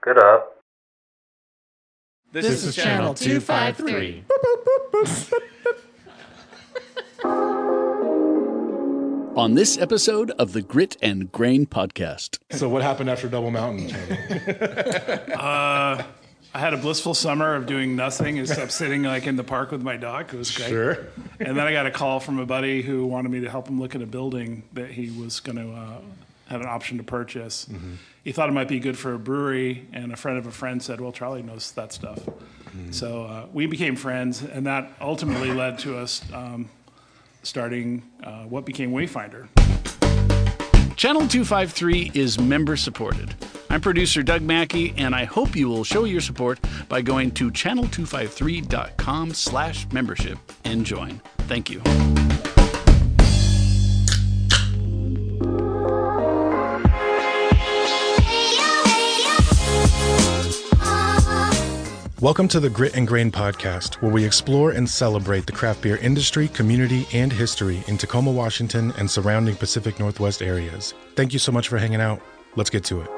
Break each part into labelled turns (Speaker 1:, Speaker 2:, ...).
Speaker 1: Good up.
Speaker 2: This is Channel 253.
Speaker 3: On this episode of the Grit and Grain Podcast.
Speaker 4: So what happened after Double Mountain,
Speaker 2: I had a blissful summer of doing nothing except sitting like in the park with my dog. It was great.
Speaker 4: Sure.
Speaker 2: And then I got a call from a buddy who wanted me to help him look at a building that he was going to have an option to purchase. Mm-hmm. He thought it might be good for a brewery, and a friend of a friend said, well, Charlie knows that stuff. Mm-hmm. So we became friends, and that ultimately led to us starting what became Wayfinder.
Speaker 3: Channel 253 is member supported. I'm producer Doug Mackey, and I hope you will show your support by going to channel253.com/membership and join. Thank you.
Speaker 4: Welcome to the Grit and Grain Podcast, where we explore and celebrate the craft beer industry, community, and history in Tacoma, Washington, and surrounding Pacific Northwest areas. Thank you so much for hanging out. Let's get to it.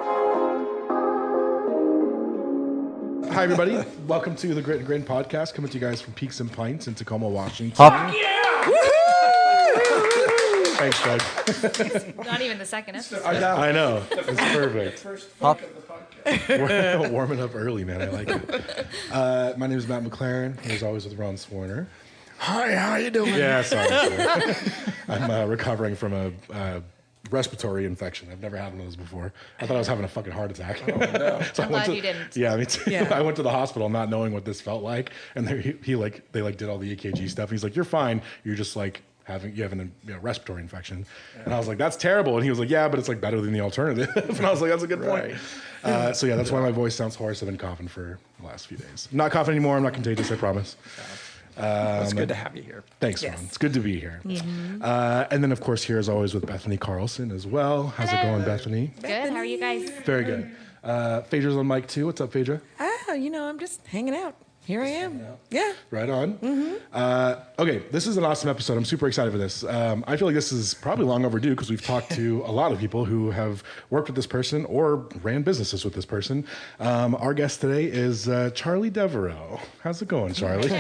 Speaker 4: Hi, everybody. Welcome to the Grit and Grain Podcast, coming to you guys from Peaks and Pints in Tacoma, Washington.
Speaker 2: Yeah!
Speaker 4: Thanks, Doug.
Speaker 5: Not even the second episode.
Speaker 4: I know. It's perfect.
Speaker 2: First funk of the podcast.
Speaker 4: We're warming up early, man. I like it. My name is Matt McLaren. As always, with Ron Swarner.
Speaker 6: Hi, how you doing?
Speaker 4: Yeah, sorry. I'm recovering from a respiratory infection. I've never had one of those before. I thought I was having a fucking heart attack. Oh, no. So
Speaker 5: I'm glad you didn't.
Speaker 4: Yeah, me too.
Speaker 5: Yeah.
Speaker 4: I went to the hospital not knowing what this felt like, and they did all the EKG stuff. He's like, "You're fine. You're just like you have a respiratory infection." Yeah. And I was like, "That's terrible." And he was like, "Yeah, but it's like better than the alternative." And I was like, "That's a good point." So yeah, that's why my voice sounds hoarse. I've been coughing for the last few days. I'm not coughing anymore. I'm not contagious. I promise.
Speaker 6: It's good to have you here.
Speaker 4: Thanks, Ron. It's good to be here. Mm-hmm. And then, of course, here as always with Bethany Carlson as well. How's it going, Bethany?
Speaker 5: Good. How are you guys?
Speaker 4: Very good. Phaedra's on mic too. What's up, Phaedra?
Speaker 7: I'm just hanging out. Here I am. Yeah.
Speaker 4: Right on. Mm-hmm. Okay, this is an awesome episode. I'm super excited for this. I feel like this is probably long overdue because we've talked to a lot of people who have worked with this person or ran businesses with this person. Our guest today is Charlie Devereux. How's it going, Charlie?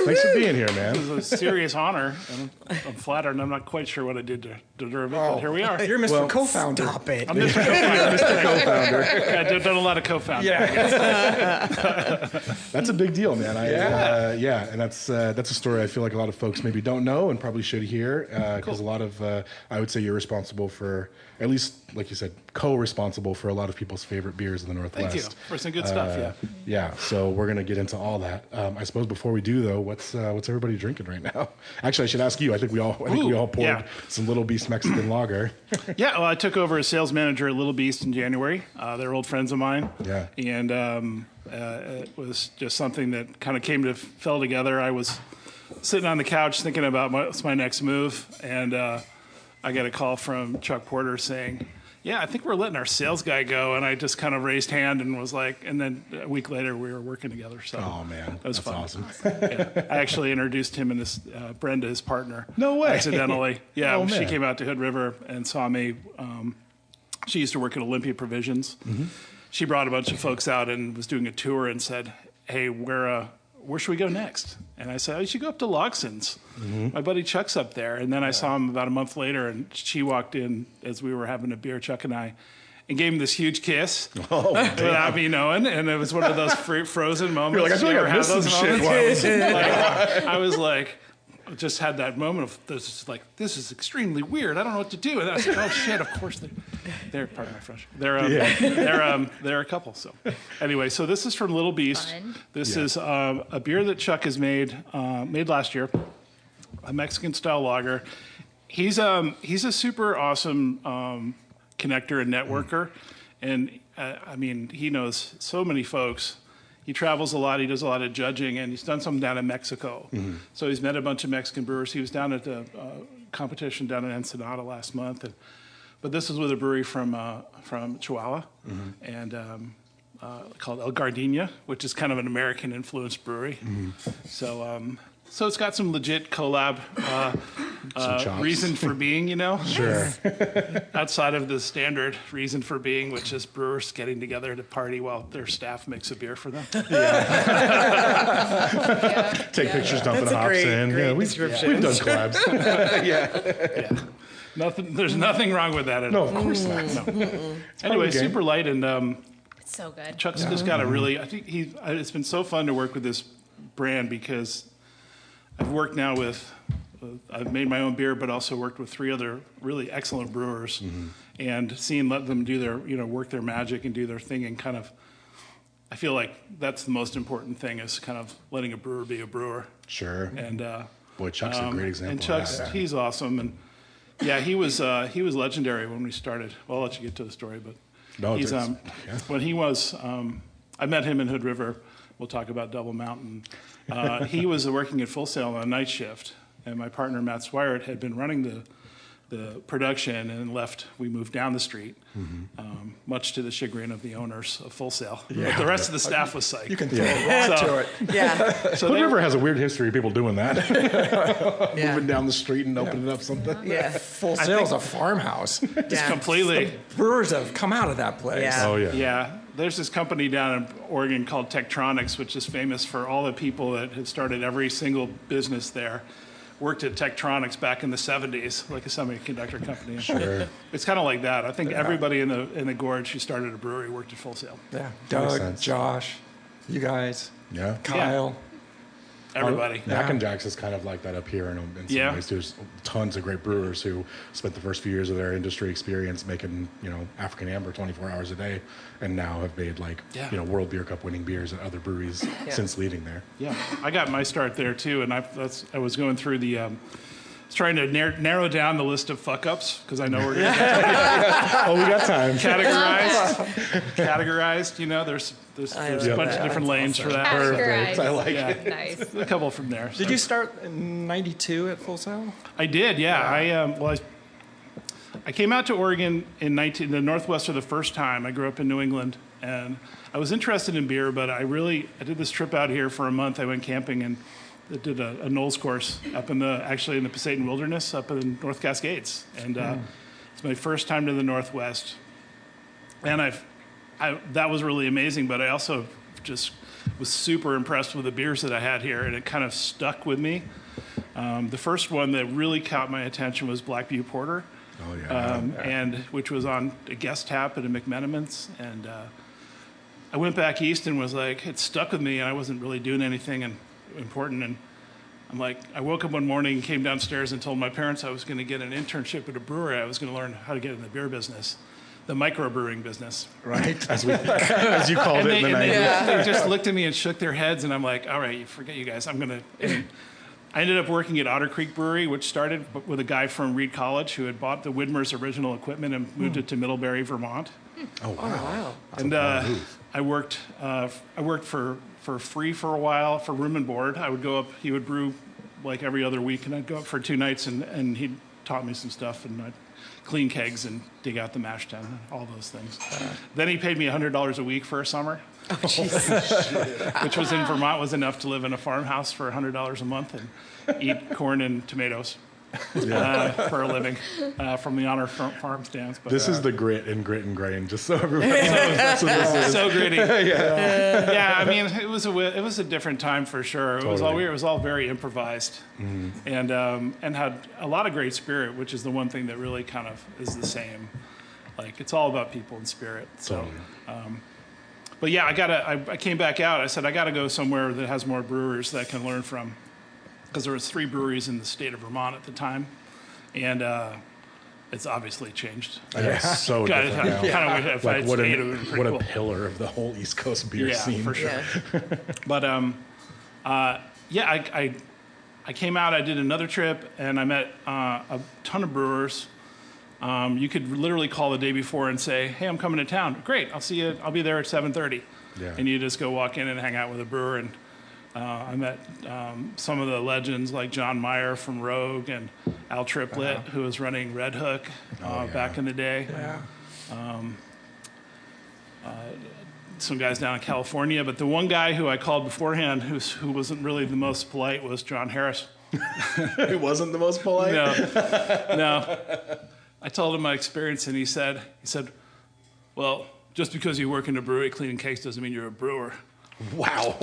Speaker 4: Thanks for being here, man.
Speaker 2: This is a serious honor. I'm flattered, and I'm not quite sure what I did to deserve it, but here we are.
Speaker 6: You're Mr. Co-founder.
Speaker 7: Stop it.
Speaker 2: I'm Mr. Co-founder.
Speaker 4: Mr. Co-founder.
Speaker 2: I've done a lot of co-founding.
Speaker 6: Yeah.
Speaker 4: That's a big deal, man. And that's a story I feel like a lot of folks maybe don't know and probably should hear because a lot of I would say you're responsible for, at least like you said, co-responsible for a lot of people's favorite beers in the Northwest.
Speaker 2: Thank you for some good stuff.
Speaker 4: Yeah. So we're gonna get into all that. I suppose before we do though, what's everybody drinking right now? Actually, I should ask you. I think we all poured some Little Beast Mexican lager.
Speaker 2: Yeah. Well, I took over as sales manager at Little Beast in January. They're old friends of mine. Yeah. And it was just something that kind of fell together. I was sitting on the couch thinking about what's my next move, and I got a call from Chuck Porter saying, "Yeah, I think we're letting our sales guy go." And I just kind of raised hand and was like, and then a week later we were working together. So
Speaker 4: oh man,
Speaker 2: that was fun.
Speaker 4: Awesome.
Speaker 2: Yeah. I actually introduced him and Brenda, his partner.
Speaker 4: No way.
Speaker 2: Accidentally. Yeah,
Speaker 4: oh,
Speaker 2: she came out to Hood River and saw me. She used to work at Olympia Provisions. Mm-hmm. She brought a bunch of folks out and was doing a tour and said, "Hey, where should we go next?" And I said, "Oh, you should go up to Logson's. Mm-hmm. My buddy Chuck's up there." And then I saw him about a month later, and she walked in as we were having a beer, Chuck and I, and gave him this huge kiss without me knowing. And it was one of those frozen moments.
Speaker 4: You're like, I feel like I missed some shit.
Speaker 2: I was like, just had that moment of this is extremely weird. I don't know what to do. And I was like, oh shit, of course they're pardon my French. They're a couple. So anyway, so this is from Little Beast.
Speaker 5: Fun.
Speaker 2: This is a beer that Chuck has made last year, a Mexican style lager. He's a super awesome connector and networker, and I mean he knows so many folks. He travels a lot. He does a lot of judging, and he's done some down in Mexico. Mm-hmm. So he's met a bunch of Mexican brewers. He was down at the competition down in Ensenada last month, but this is with a brewery from Chihuahua, mm-hmm. and called El Gardenia, which is kind of an American-influenced brewery. Mm-hmm. So So it's got some legit collab
Speaker 4: chops.
Speaker 2: reason for being,
Speaker 4: Sure.
Speaker 2: outside of the standard reason for being, which is brewers getting together to party while their staff makes a beer for them.
Speaker 4: Take pictures, dumping
Speaker 7: That's a
Speaker 4: hops
Speaker 7: great-
Speaker 4: in.
Speaker 7: great
Speaker 4: We've
Speaker 7: description.
Speaker 4: done collabs.
Speaker 2: There's nothing wrong with that at
Speaker 4: No,
Speaker 2: all.
Speaker 4: of course not.
Speaker 2: Anyway,
Speaker 4: the game.
Speaker 2: super light, and
Speaker 5: It's so good.
Speaker 2: Chuck's just got a really. I think it's been so fun to work with this brand because I've worked now with. I've made my own beer, but also worked with 3 other really excellent brewers, and let them do their work their magic and do their thing, and kind of. I feel like that's the most important thing is kind of letting a brewer be a brewer.
Speaker 4: Sure.
Speaker 2: And
Speaker 4: Boy, Chuck's a great example.
Speaker 2: And Chuck's
Speaker 4: of that.
Speaker 2: he's awesome, and yeah, he was legendary when we started. Well, I'll let you get to the story, but
Speaker 4: No,
Speaker 2: he's
Speaker 4: it's-
Speaker 2: when he was. I met him in Hood River. We'll talk about Double Mountain. He was working at Full Sail on a night shift, and my partner Matt Swirett had been running the production and left. We moved down the street, much to the chagrin of the owners of Full Sail. But the rest of the staff was psyched.
Speaker 6: You can throw a rock to it.
Speaker 7: Yeah.
Speaker 2: So
Speaker 4: Hood
Speaker 2: they-
Speaker 4: River has a weird history of people doing that.
Speaker 7: Yeah.
Speaker 4: Moving down the street and opening up something.
Speaker 7: Yeah.
Speaker 6: Full Sail's a farmhouse.
Speaker 7: Yeah.
Speaker 2: completely.
Speaker 6: Brewers have come out of that place.
Speaker 7: Yeah.
Speaker 4: Oh, yeah.
Speaker 2: Yeah, there's this company down in Oregon called Tektronix, which is famous for all the people that had started every single business there. Worked at Tektronix back in the 70s, like a semiconductor company.
Speaker 4: Sure.
Speaker 2: It's kind of like that. I think everybody in the gorge who started a brewery worked at Full Sail.
Speaker 6: Yeah.
Speaker 4: Makes
Speaker 6: Doug,
Speaker 4: sense.
Speaker 6: Josh, you guys,
Speaker 4: Yeah.
Speaker 6: Kyle.
Speaker 2: Everybody.
Speaker 4: Mac and Jack's is kind of like that up here in some
Speaker 2: Yeah.
Speaker 4: ways. There's tons of great brewers who spent the first few years of their industry experience making, African Amber 24 hours a day, and now have made World Beer Cup winning beers at other breweries since leaving there.
Speaker 2: Yeah, I got my start there too, and I was going through the. I was trying to narrow down the list of fuck ups because I know we're going to
Speaker 4: Oh, we got time.
Speaker 2: categorized. There's
Speaker 7: I
Speaker 2: a
Speaker 7: love
Speaker 2: bunch
Speaker 7: that.
Speaker 2: of different lanes for that.
Speaker 5: Categorized.
Speaker 4: I like
Speaker 2: Yeah.
Speaker 4: it.
Speaker 5: Nice.
Speaker 2: A couple from there.
Speaker 6: Did you start in '92 at Full Sail?
Speaker 2: I did, yeah. I came out to Oregon in the Northwest for the first time. I grew up in New England, and I was interested in beer, but I did this trip out here for a month. I went camping and did a Knowles course up in the Pasayten Wilderness up in North Cascades, and it's my first time to the Northwest, and that was really amazing. But I also just was super impressed with the beers that I had here, and it kind of stuck with me. The first one that really caught my attention was Black Butte Porter,
Speaker 4: Oh, yeah.
Speaker 2: and which was on a guest tap at a McMenamin's, and I went back east and was like, it stuck with me, and I wasn't really doing anything important, and I'm like, I woke up one morning, came downstairs, and told my parents I was going to get an internship at a brewery. I was going to learn how to get in the beer business, the microbrewing business.
Speaker 4: Right? As you called
Speaker 2: And
Speaker 4: it in the
Speaker 2: they
Speaker 4: 90s.
Speaker 2: they just looked at me and shook their heads, and I'm like, all right, you forget you guys. I'm going to. I ended up working at Otter Creek Brewery, which started with a guy from Reed College who had bought the Widmer's original equipment and moved it to Middlebury, Vermont.
Speaker 4: Oh, wow.
Speaker 7: Wow.
Speaker 2: And I worked for free for a while for room and board. I would go up. He would brew like every other week, and I'd go up for 2 nights, and he taught me some stuff, and I'd clean kegs and dig out the mash tun, and all those things. Then he paid me $100 a week for a summer, which was in Vermont was enough to live in a farmhouse for $100 a month and eat corn and tomatoes. For a living from the Honor Farm stands. But,
Speaker 4: This is the grit and grain, just so everyone knows. That's what this is.
Speaker 2: so gritty. Yeah, I mean, it was a different time for sure. It was all
Speaker 4: Totally.
Speaker 2: weird. It was all very improvised, and had a lot of great spirit, which is the one thing that really kind of is the same. Like it's all about people and spirit. So,
Speaker 4: Totally.
Speaker 2: but yeah, I came back out. I said I got to go somewhere that has more brewers that I can learn from, because there was 3 breweries in the state of Vermont at the time, and it's obviously changed.
Speaker 4: Yeah, so
Speaker 2: Kind
Speaker 4: different now.
Speaker 2: of if I
Speaker 4: Like
Speaker 2: had
Speaker 4: what
Speaker 2: stayed, it would have been
Speaker 4: what
Speaker 2: pretty
Speaker 4: a
Speaker 2: cool.
Speaker 4: pillar of the whole East Coast beer
Speaker 2: Yeah,
Speaker 4: scene.
Speaker 2: for sure.
Speaker 7: Yeah.
Speaker 2: But I came out. I did another trip, and I met a ton of brewers. You could literally call the day before and say, "Hey, I'm coming to town." Great, I'll see you. I'll be there at 7:30.
Speaker 4: Yeah.
Speaker 2: And you just go walk in and hang out with a brewer. And I met some of the legends like John Meyer from Rogue and Al Triplett, who was running Red Hook back in the day.
Speaker 6: Yeah.
Speaker 2: some guys down in California. But the one guy who I called beforehand, who wasn't really the most polite, was John Harris.
Speaker 4: It wasn't the most polite.
Speaker 2: No. I told him my experience, and he said, well, just because you work in a brewery cleaning cakes doesn't mean you're a brewer.
Speaker 4: Wow.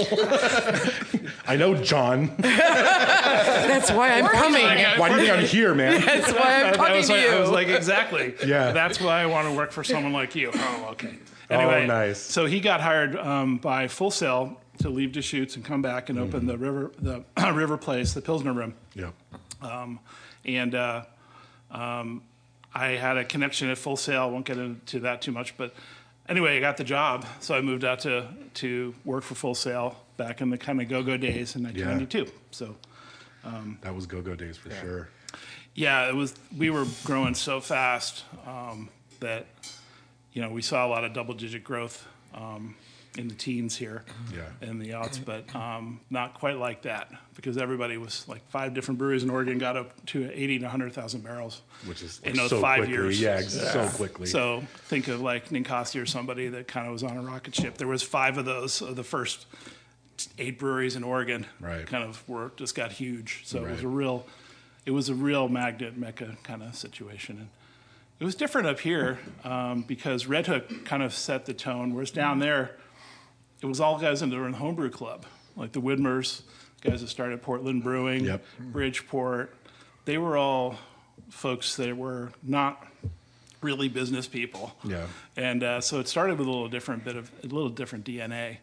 Speaker 4: I know, John.
Speaker 7: That's why I'm coming.
Speaker 4: Why do you think I'm here, man?
Speaker 7: That's why I'm talking to you.
Speaker 2: I was like, exactly.
Speaker 4: Yeah.
Speaker 2: That's why I want to work for someone like you. Oh, okay. Anyway,
Speaker 4: nice.
Speaker 2: So he got hired by Full Sail to leave Deschutes and come back and open the River Place, the Pilsner Room.
Speaker 4: Yep.
Speaker 2: I had a connection at Full Sail. I won't get into that too much, but anyway, I got the job, so I moved out to work for Full Sail back in the kind of go-go days in 1992. So
Speaker 4: That was go-go days for sure.
Speaker 2: yeah, it was. We were growing so fast that we saw a lot of double-digit growth in the teens here, in the aughts, but not quite like that because everybody was like 5 different breweries in Oregon got up to 80 to 100,000 barrels,
Speaker 4: Which is
Speaker 2: in those
Speaker 4: so
Speaker 2: 5
Speaker 4: quickly.
Speaker 2: years.
Speaker 4: Yeah, so quickly.
Speaker 2: So think of like Ninkasi or somebody that kind of was on a rocket ship. There was 5 of those of the first 8 breweries in Oregon.
Speaker 4: Right.
Speaker 2: Kind of just got huge. So
Speaker 4: Right.
Speaker 2: it was a real magnet mecca kind of situation. And it was different up here because Red Hook kind of set the tone, whereas down there, it was all guys in the homebrew club, like the Widmers, guys that started Portland Brewing,
Speaker 4: Yep.
Speaker 2: Bridgeport. They were all folks that were not really business people.
Speaker 4: Yeah.
Speaker 2: And so it started with a little different DNA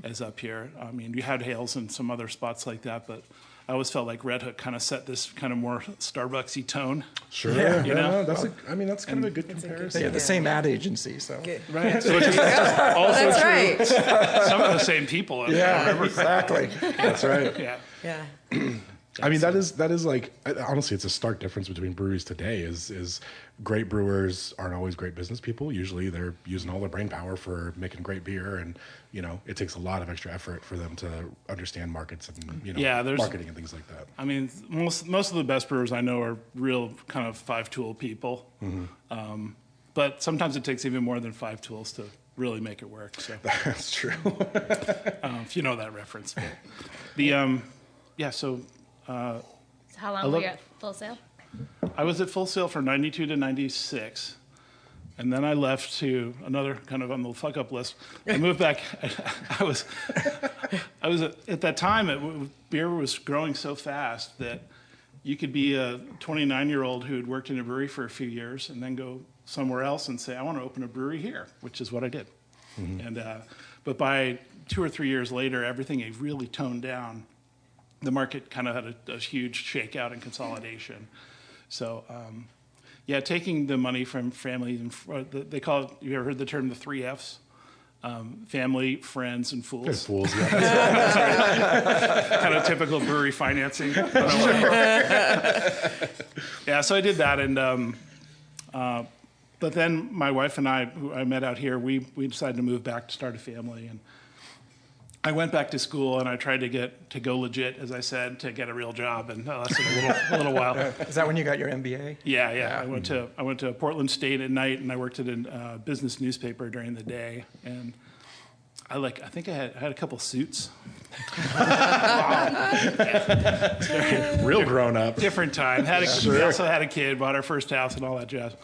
Speaker 2: as up here. I mean, you had Hales and some other spots like that, but I always felt like Red Hook kind of set this kind of more Starbucksy tone.
Speaker 4: Sure.
Speaker 6: Yeah.
Speaker 2: You know?
Speaker 4: That's kind of a good comparison.
Speaker 6: They had the same ad agency, so.
Speaker 2: Right.
Speaker 7: That's right.
Speaker 2: Some of the same people.
Speaker 6: Yeah, exactly.
Speaker 4: That's right.
Speaker 2: Yeah.
Speaker 7: Yeah.
Speaker 4: I mean, that is like, honestly, it's a stark difference between breweries today is great brewers aren't always great business people. Usually they're using all their brain power for making great beer, and it takes a lot of extra effort for them to understand markets and marketing and things like that.
Speaker 2: I mean, most of the best brewers I know are real kind of 5-tool people. But sometimes it takes even more than 5 tools to really make it work. So
Speaker 4: That's true.
Speaker 2: if you know that reference. But
Speaker 5: So how long
Speaker 2: I
Speaker 5: were
Speaker 2: love-
Speaker 5: you at Full Sail?
Speaker 2: I was at Full Sail from 92 to 96. And then I left to another kind of on the fuck up list. I moved back. I was at that time, beer was growing so fast that you could be a 29-year-old who had worked in a brewery for a few years and then go somewhere else and say, I want to open a brewery here, which is what I did. And but by 2 or 3 years later, everything had really toned down. The market kind of had a huge shakeout and consolidation. So, taking the money from family, they call it, you ever heard the term the 3 Fs? Family, friends, and fools.
Speaker 4: Fools, yeah.
Speaker 2: Kind of typical brewery financing. So I did that. And but then my wife and I, who I met out here, we decided to move back to start a family. And I went back to school and I tried to go legit, as I said, to get a real job, and that lasted a little while.
Speaker 6: Is that when you got your MBA?
Speaker 2: Yeah. I went to Portland State at night, and I worked at a business newspaper during the day. And I think I had a couple suits.
Speaker 4: Real grown up.
Speaker 2: Different time. We also had a kid, bought our first house, and all that jazz.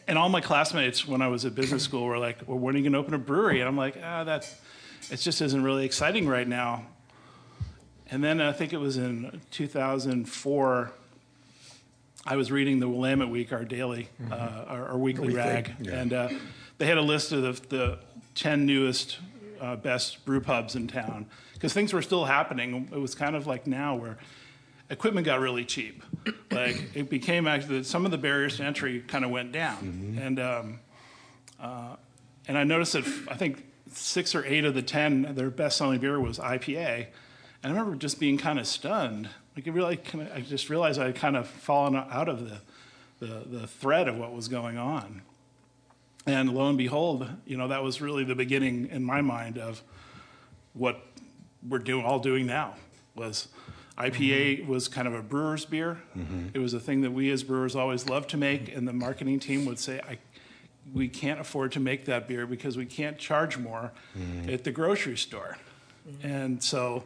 Speaker 2: And all my classmates, when I was at business school, were like, "Well, when are you going to open a brewery?" And I'm like, it just isn't really exciting right now. And then I think it was in 2004, I was reading the Willamette Week, our daily, our weekly rag, and they had a list of the 10 newest, best brew pubs in town, because things were still happening. It was kind of like now where equipment got really cheap. Like it became actually, some of the barriers to entry kind of went down. And I noticed that I think 6 or 8 of the 10, their best-selling beer was IPA. And I remember just being kind of stunned. I just realized I had kind of fallen out of the thread of what was going on. And lo and behold, that was really the beginning in my mind of what we're all doing now. Was IPA was kind of a brewer's beer. It was a thing that we as brewers always loved to make, and the marketing team would say, we can't afford to make that beer because we can't charge more at the grocery store. And so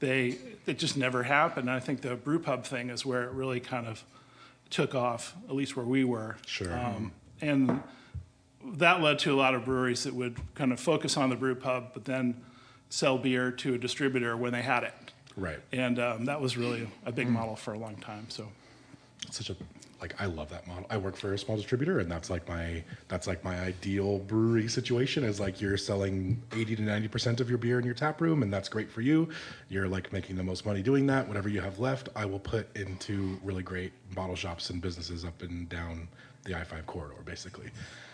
Speaker 2: it just never happened. And I think the brew pub thing is where it really kind of took off, at least where we were.
Speaker 4: Sure.
Speaker 2: And that led to a lot of breweries that would kind of focus on the brew pub, but then sell beer to a distributor when they had it.
Speaker 4: Right.
Speaker 2: And that was really a big model for a long time. So
Speaker 4: It's such a I love that model. I work for a small distributor, and that's like my ideal brewery situation. Is like you're selling 80 to 90% of your beer in your tap room, and that's great for you. You're like making the most money doing that. Whatever you have left, I will put into really great bottle shops and businesses up and down the I-5 corridor, basically.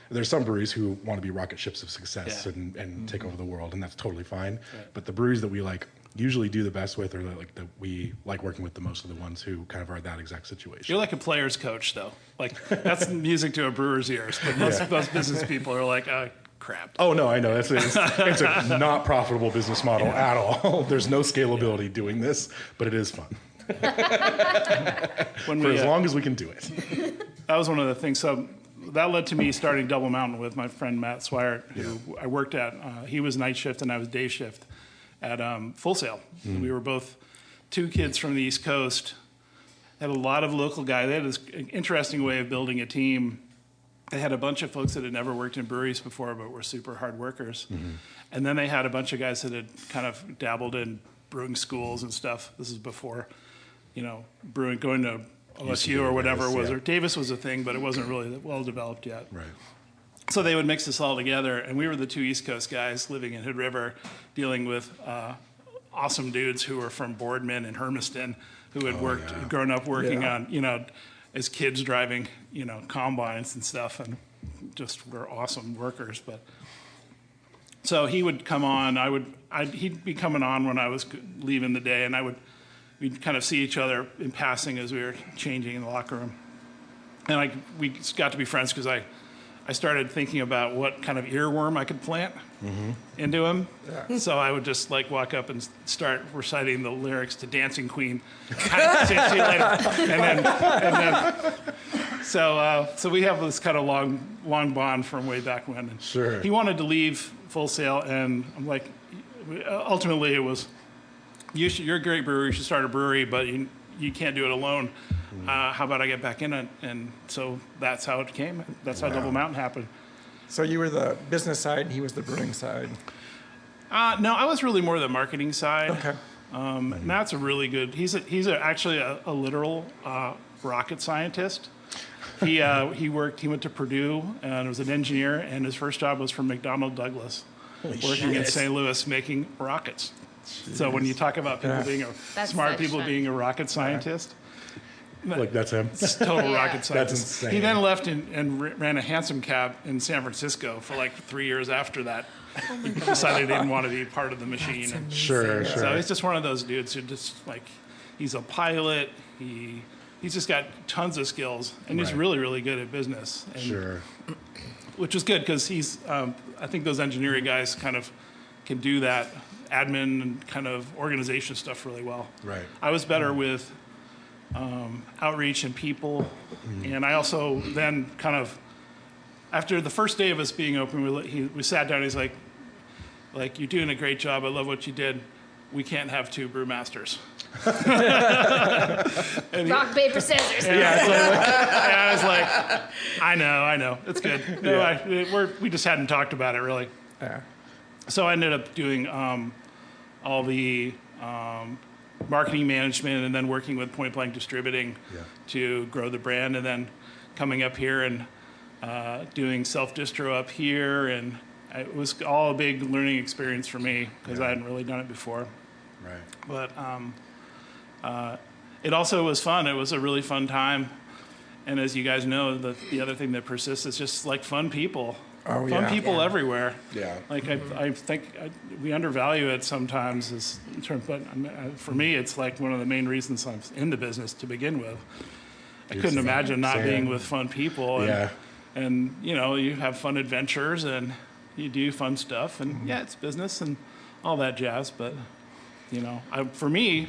Speaker 4: There's some breweries who want to be rocket ships of success and take over the world, and that's totally fine. Right. But the breweries that we usually do the best with, or that we like working with the most, are the ones who kind of are that exact situation.
Speaker 2: You're like a player's coach, though. Like that's music to a brewer's ears, but most business people are like, oh, crap.
Speaker 4: Oh no, I know it's a not profitable business model at all. There's no scalability doing this, but it is fun. As long as we can do it.
Speaker 2: That was one of the things. So that led to me starting Double Mountain with my friend Matt Swire, who I worked at. He was night shift and I was day shift at Full Sail. We were both two kids from the East Coast. Had a lot of local guys. They had this interesting way of building a team. They had a bunch of folks that had never worked in breweries before, but were super hard workers. And then they had a bunch of guys that had kind of dabbled in brewing schools and stuff. This is before, brewing, going to OSU or whatever it was. Or Davis was a thing, but it wasn't really well developed yet.
Speaker 4: Right.
Speaker 2: So they would mix this all together, and we were the two East Coast guys living in Hood River, dealing with awesome dudes who were from Boardman and Hermiston, who had grown up working on, as kids driving, combines and stuff, and just were awesome workers. But so he would come on. He'd be coming on when I was leaving the day, and we'd kind of see each other in passing as we were changing in the locker room, and we got to be friends because I started thinking about what kind of earworm I could plant into him. Yeah. So I would just walk up and start reciting the lyrics to Dancing Queen. See you later. And then so we have this kind of long bond from way back when. And
Speaker 4: sure.
Speaker 2: He wanted to leave Full Sail, and I'm like, ultimately it was, you're a great brewer, you should start a brewery, but you can't do it alone. How about I get back in it? And so that's how it came. That's how Double Mountain happened.
Speaker 6: So you were the business side, and he was the brewing side.
Speaker 2: No, I was really more the marketing side.
Speaker 6: Okay.
Speaker 2: Matt's a really good. He's actually a literal rocket scientist. He went to Purdue and was an engineer, and his first job was for McDonnell Douglas, working in St. Louis making rockets. Jeez. So when you talk about people being smart people being a rocket scientist.
Speaker 4: That's him.
Speaker 2: It's total rocket scientist.
Speaker 4: That's insane.
Speaker 2: He then left and ran a Hansom cab in San Francisco for 3 years after that. He decided he didn't want to be part of the machine.
Speaker 4: Sure.
Speaker 2: So he's just one of those dudes who just he's a pilot. He's just got tons of skills, and he's really, really good at business. And,
Speaker 4: sure.
Speaker 2: Which is good because he's. I think those engineering guys kind of can do that admin and kind of organization stuff really well.
Speaker 4: Right.
Speaker 2: I was better with outreach and people, and I also then kind of, after the first day of us being open, we sat down. He's like, you're doing a great job. I love what you did. We can't have two brewmasters.
Speaker 5: Rock, paper, scissors.
Speaker 2: I was like, I know, it's good. No, we just hadn't talked about it really.
Speaker 6: Yeah.
Speaker 2: So I ended up doing all the marketing management, and then working with Point Blank Distributing to grow the brand, and then coming up here and doing self-distro up here, and it was all a big learning experience for me because I hadn't really done it before.
Speaker 4: Right.
Speaker 2: But it also was fun. It was a really fun time, and as you guys know, the other thing that persists is just fun people. Fun people everywhere.
Speaker 4: Yeah.
Speaker 2: I think we undervalue it sometimes, but for me, it's one of the main reasons I'm in the business to begin with. I couldn't imagine not being with fun people. And you have fun adventures and you do fun stuff, and it's business and all that jazz. But for me,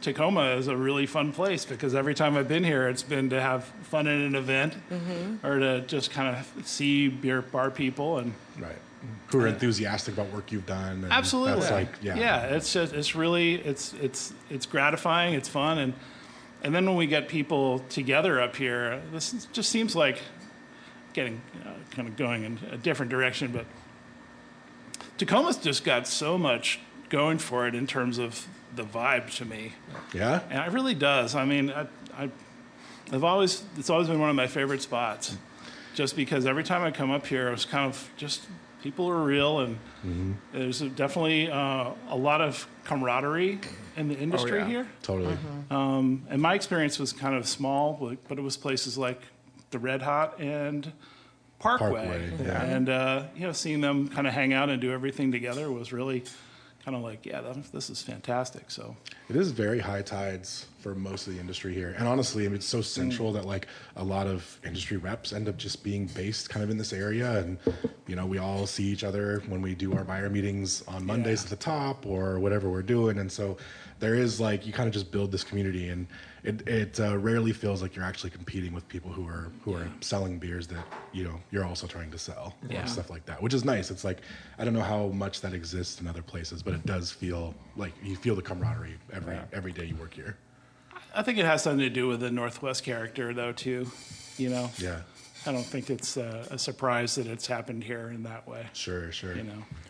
Speaker 2: Tacoma is a really fun place because every time I've been here, it's been to have fun at an event or to just kind of see beer bar people and
Speaker 4: Right. Who are enthusiastic about work you've done. And
Speaker 2: absolutely.
Speaker 4: That's like,
Speaker 2: yeah. It's just it's really it's gratifying. It's fun and then when we get people together up here, just seems like getting kind of going in a different direction, but Tacoma's just got so much going for it in terms of the vibe to me.
Speaker 4: Yeah?
Speaker 2: And it really does. I mean, it's always been one of my favorite spots, just because every time I come up here, it's kind of just people are real, and there's definitely a lot of camaraderie in the industry here.
Speaker 4: Totally.
Speaker 2: And my experience was kind of small, but it was places like the Red Hot and Parkway.
Speaker 4: Yeah.
Speaker 2: And seeing them kind of hang out and do everything together was really kind of like, this is fantastic. So
Speaker 4: It is very high tides for most of the industry here. And honestly, I mean, it's so central that like a lot of industry reps end up just being based kind of in this area. And, we all see each other when we do our buyer meetings on Mondays at the top or whatever we're doing. And so there is like, you kind of just build this community, and it rarely feels like you're actually competing with people who are selling beers that, you're also trying to sell or stuff like that, which is nice. It's like, I don't know how much that exists in other places, but it does feel like you feel the camaraderie every day you work here.
Speaker 2: I think it has something to do with the Northwest character, though, too.
Speaker 4: Yeah.
Speaker 2: I don't think it's a surprise that it's happened here in that way.
Speaker 4: Sure.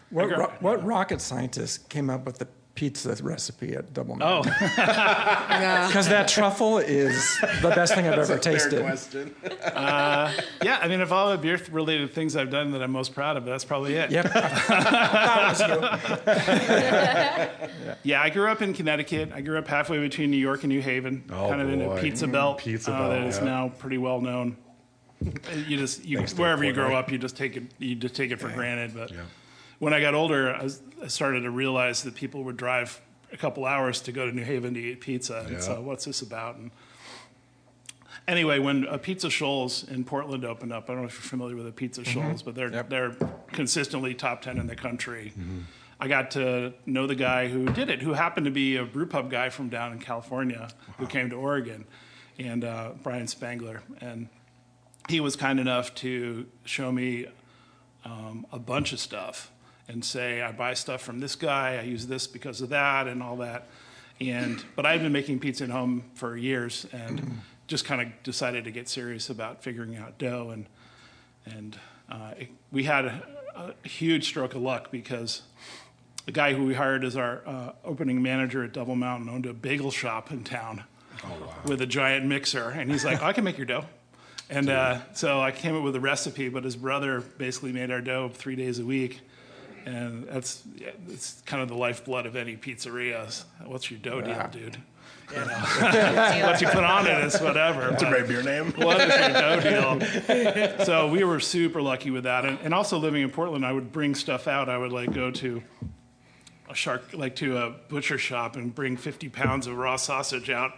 Speaker 6: What rocket scientist came up with the pizza recipe at Double Mountain? Because that truffle is the best thing I've ever tasted.
Speaker 4: Question.
Speaker 2: Yeah, I mean, of all the beer-related things I've done that I'm most proud of, that's probably it.
Speaker 6: Yep. That was you.
Speaker 2: Yeah, I grew up in Connecticut. I grew up halfway between New York and New Haven, kind of in a pizza belt, that is now pretty well known. Wherever you grow up, you just take it for granted. But when I got older, I started to realize that people would drive a couple hours to go to New Haven to eat pizza. And so, what's this about? And anyway, when Pizza Shoals in Portland opened up, I don't know if you're familiar with the Pizza Shoals, but they're consistently top 10 in the country. I got to know the guy who did it, who happened to be a brew pub guy from down in California who came to Oregon, and Brian Spangler. And he was kind enough to show me a bunch of stuff and say, I buy stuff from this guy, I use this because of that and all that. But I've been making pizza at home for years and just kind of decided to get serious about figuring out dough. And we had a huge stroke of luck because the guy who we hired as our opening manager at Double Mountain owned a bagel shop in town with a giant mixer. And he's like, I can make your dough. And so I came up with a recipe, but his brother basically made our dough 3 days a week. And it's kind of the lifeblood of any pizzeria. What's your dough deal, dude? What you put on it is whatever.
Speaker 4: That's a great beer name.
Speaker 2: What is your dough deal? So we were super lucky with that. And also living in Portland, I would bring stuff out. I would go to a butcher shop and bring 50 pounds of raw sausage out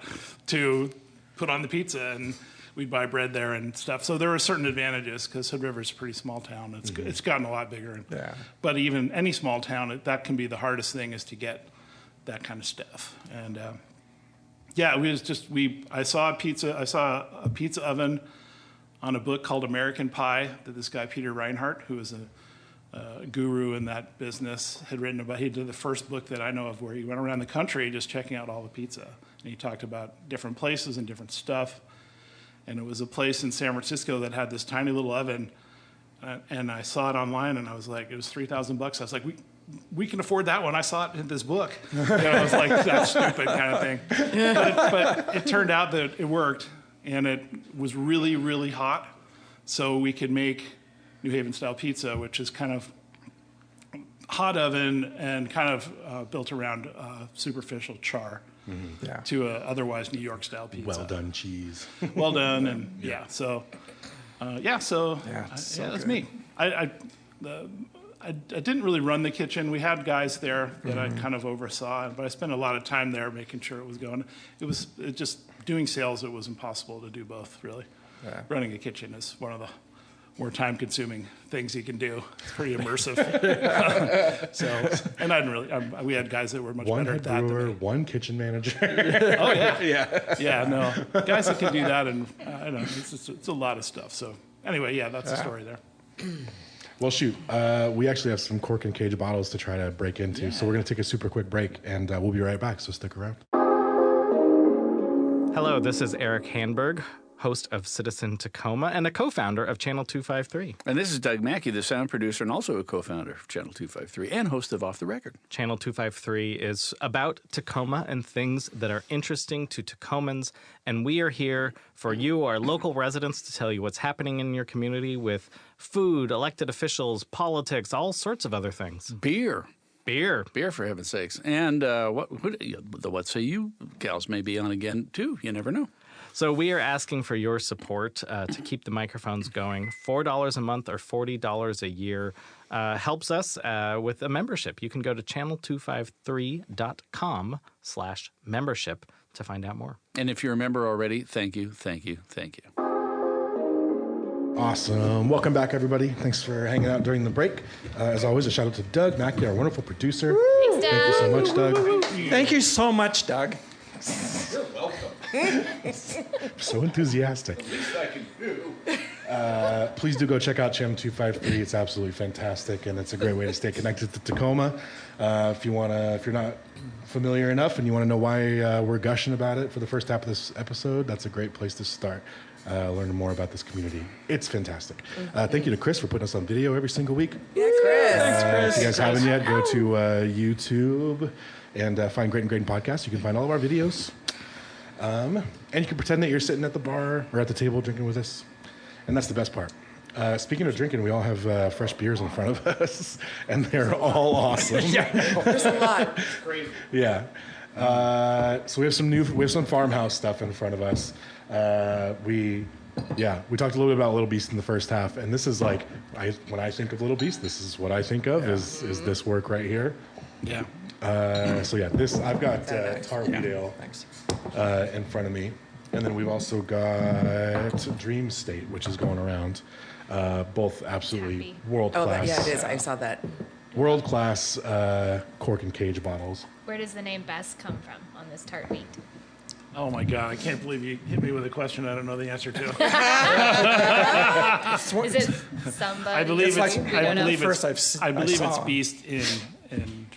Speaker 2: to put on the pizza, and we'd buy bread there and stuff. So there were certain advantages because Hood River is a pretty small town. It's gotten a lot bigger. But even any small town, that can be the hardest thing, is to get that kind of stuff. And I saw a pizza oven on a book called American Pie that this guy Peter Reinhardt, who is a guru in that business, had written about. He did the first book that I know of where he went around the country just checking out all the pizza, and he talked about different places and different stuff. And it was a place in San Francisco that had this tiny little oven, and I saw it online, and I was like, it was $3,000. I was like, we can afford that one. I saw it in this book. I was like, that's stupid kind of thing. But it turned out that it worked, and it was really, really hot, so we could make New Haven style pizza, which is kind of hot oven and kind of built around superficial char. To a otherwise New York style pizza.
Speaker 4: Well done cheese.
Speaker 2: Well done, and so that's me. I didn't really run the kitchen. We had guys there that I kind of oversaw, but I spent a lot of time there making sure it was going. It just doing sales. It was impossible to do both, really. Running a kitchen is one of more time-consuming things he can do. It's pretty immersive. And I didn't really. We had guys that were much
Speaker 4: One
Speaker 2: better
Speaker 4: head
Speaker 2: at that than
Speaker 4: brewer,
Speaker 2: me.
Speaker 4: one kitchen manager.
Speaker 2: Oh yeah. No, guys that can do that, and I don't know, it's a lot of stuff. So anyway, yeah, that's the story there.
Speaker 4: Well, shoot. We actually have some cork and cage bottles to try to break into. So we're going to take a super quick break, and we'll be right back. So stick around.
Speaker 1: Hello, this is Eric Hanberg, host of Citizen Tacoma and a co-founder of Channel 253.
Speaker 3: And this is Doug Mackey, the sound producer and also a co-founder of Channel 253 and host of Off the Record.
Speaker 1: Channel 253 is about Tacoma and things that are interesting to Tacomans, and we are here for you, our local residents, to tell you what's happening in your community with food, elected officials, politics, all sorts of other things.
Speaker 3: Beer, for heaven's sakes. And what say you gals may be on again, too. You never know.
Speaker 1: So we are asking for your support to keep the microphones going. $4 a month or $40 a year helps us with a membership. You can go to channel253.com/membership to find out more.
Speaker 3: And if you're a member already, thank you.
Speaker 4: Awesome. Welcome back, everybody. Thanks for hanging out during the break. As always, a shout out to Doug Mackey, our wonderful producer.
Speaker 5: Thanks, Doug.
Speaker 4: Thank you so much, Doug.
Speaker 6: Thank you so much, Doug.
Speaker 4: So enthusiastic. Please do go check out Channel 253. It's absolutely fantastic, and it's a great way to stay connected to Tacoma. If you're not familiar enough and you want to know why we're gushing about it for the first half of this episode, that's a great place to start. Learning more about this community. It's fantastic. Thank you to Chris for putting us on video every single week.
Speaker 7: Yeah, Chris.
Speaker 6: Thanks, Chris.
Speaker 4: If you guys haven't yet, go to YouTube and find Great and Great Podcast. You can find all of our videos. And you can pretend that you're sitting at the bar or at the table drinking with us. And that's the best part. Speaking of drinking, we all have fresh beers in front of us, and they're all awesome.
Speaker 7: There's a lot.
Speaker 4: Yeah. So we have some farmhouse stuff in front of us. We talked a little bit about Little Beast in the first half, and this is like when I think of Little Beast, this is what I think of is this work right here.
Speaker 2: Yeah.
Speaker 4: I've got Tarweedale in front of me, and then we've also got Dream State, which is going around. Both absolutely world class.
Speaker 7: Yeah, it is. I saw that.
Speaker 4: World class cork and cage bottles.
Speaker 5: Where does the name Best come from on this tart meat?
Speaker 2: Oh my God! I can't believe you hit me with a question I don't know the answer to.
Speaker 5: Is it somebody?
Speaker 2: I believe it's.
Speaker 5: We don't know.
Speaker 2: I believe it's Beast in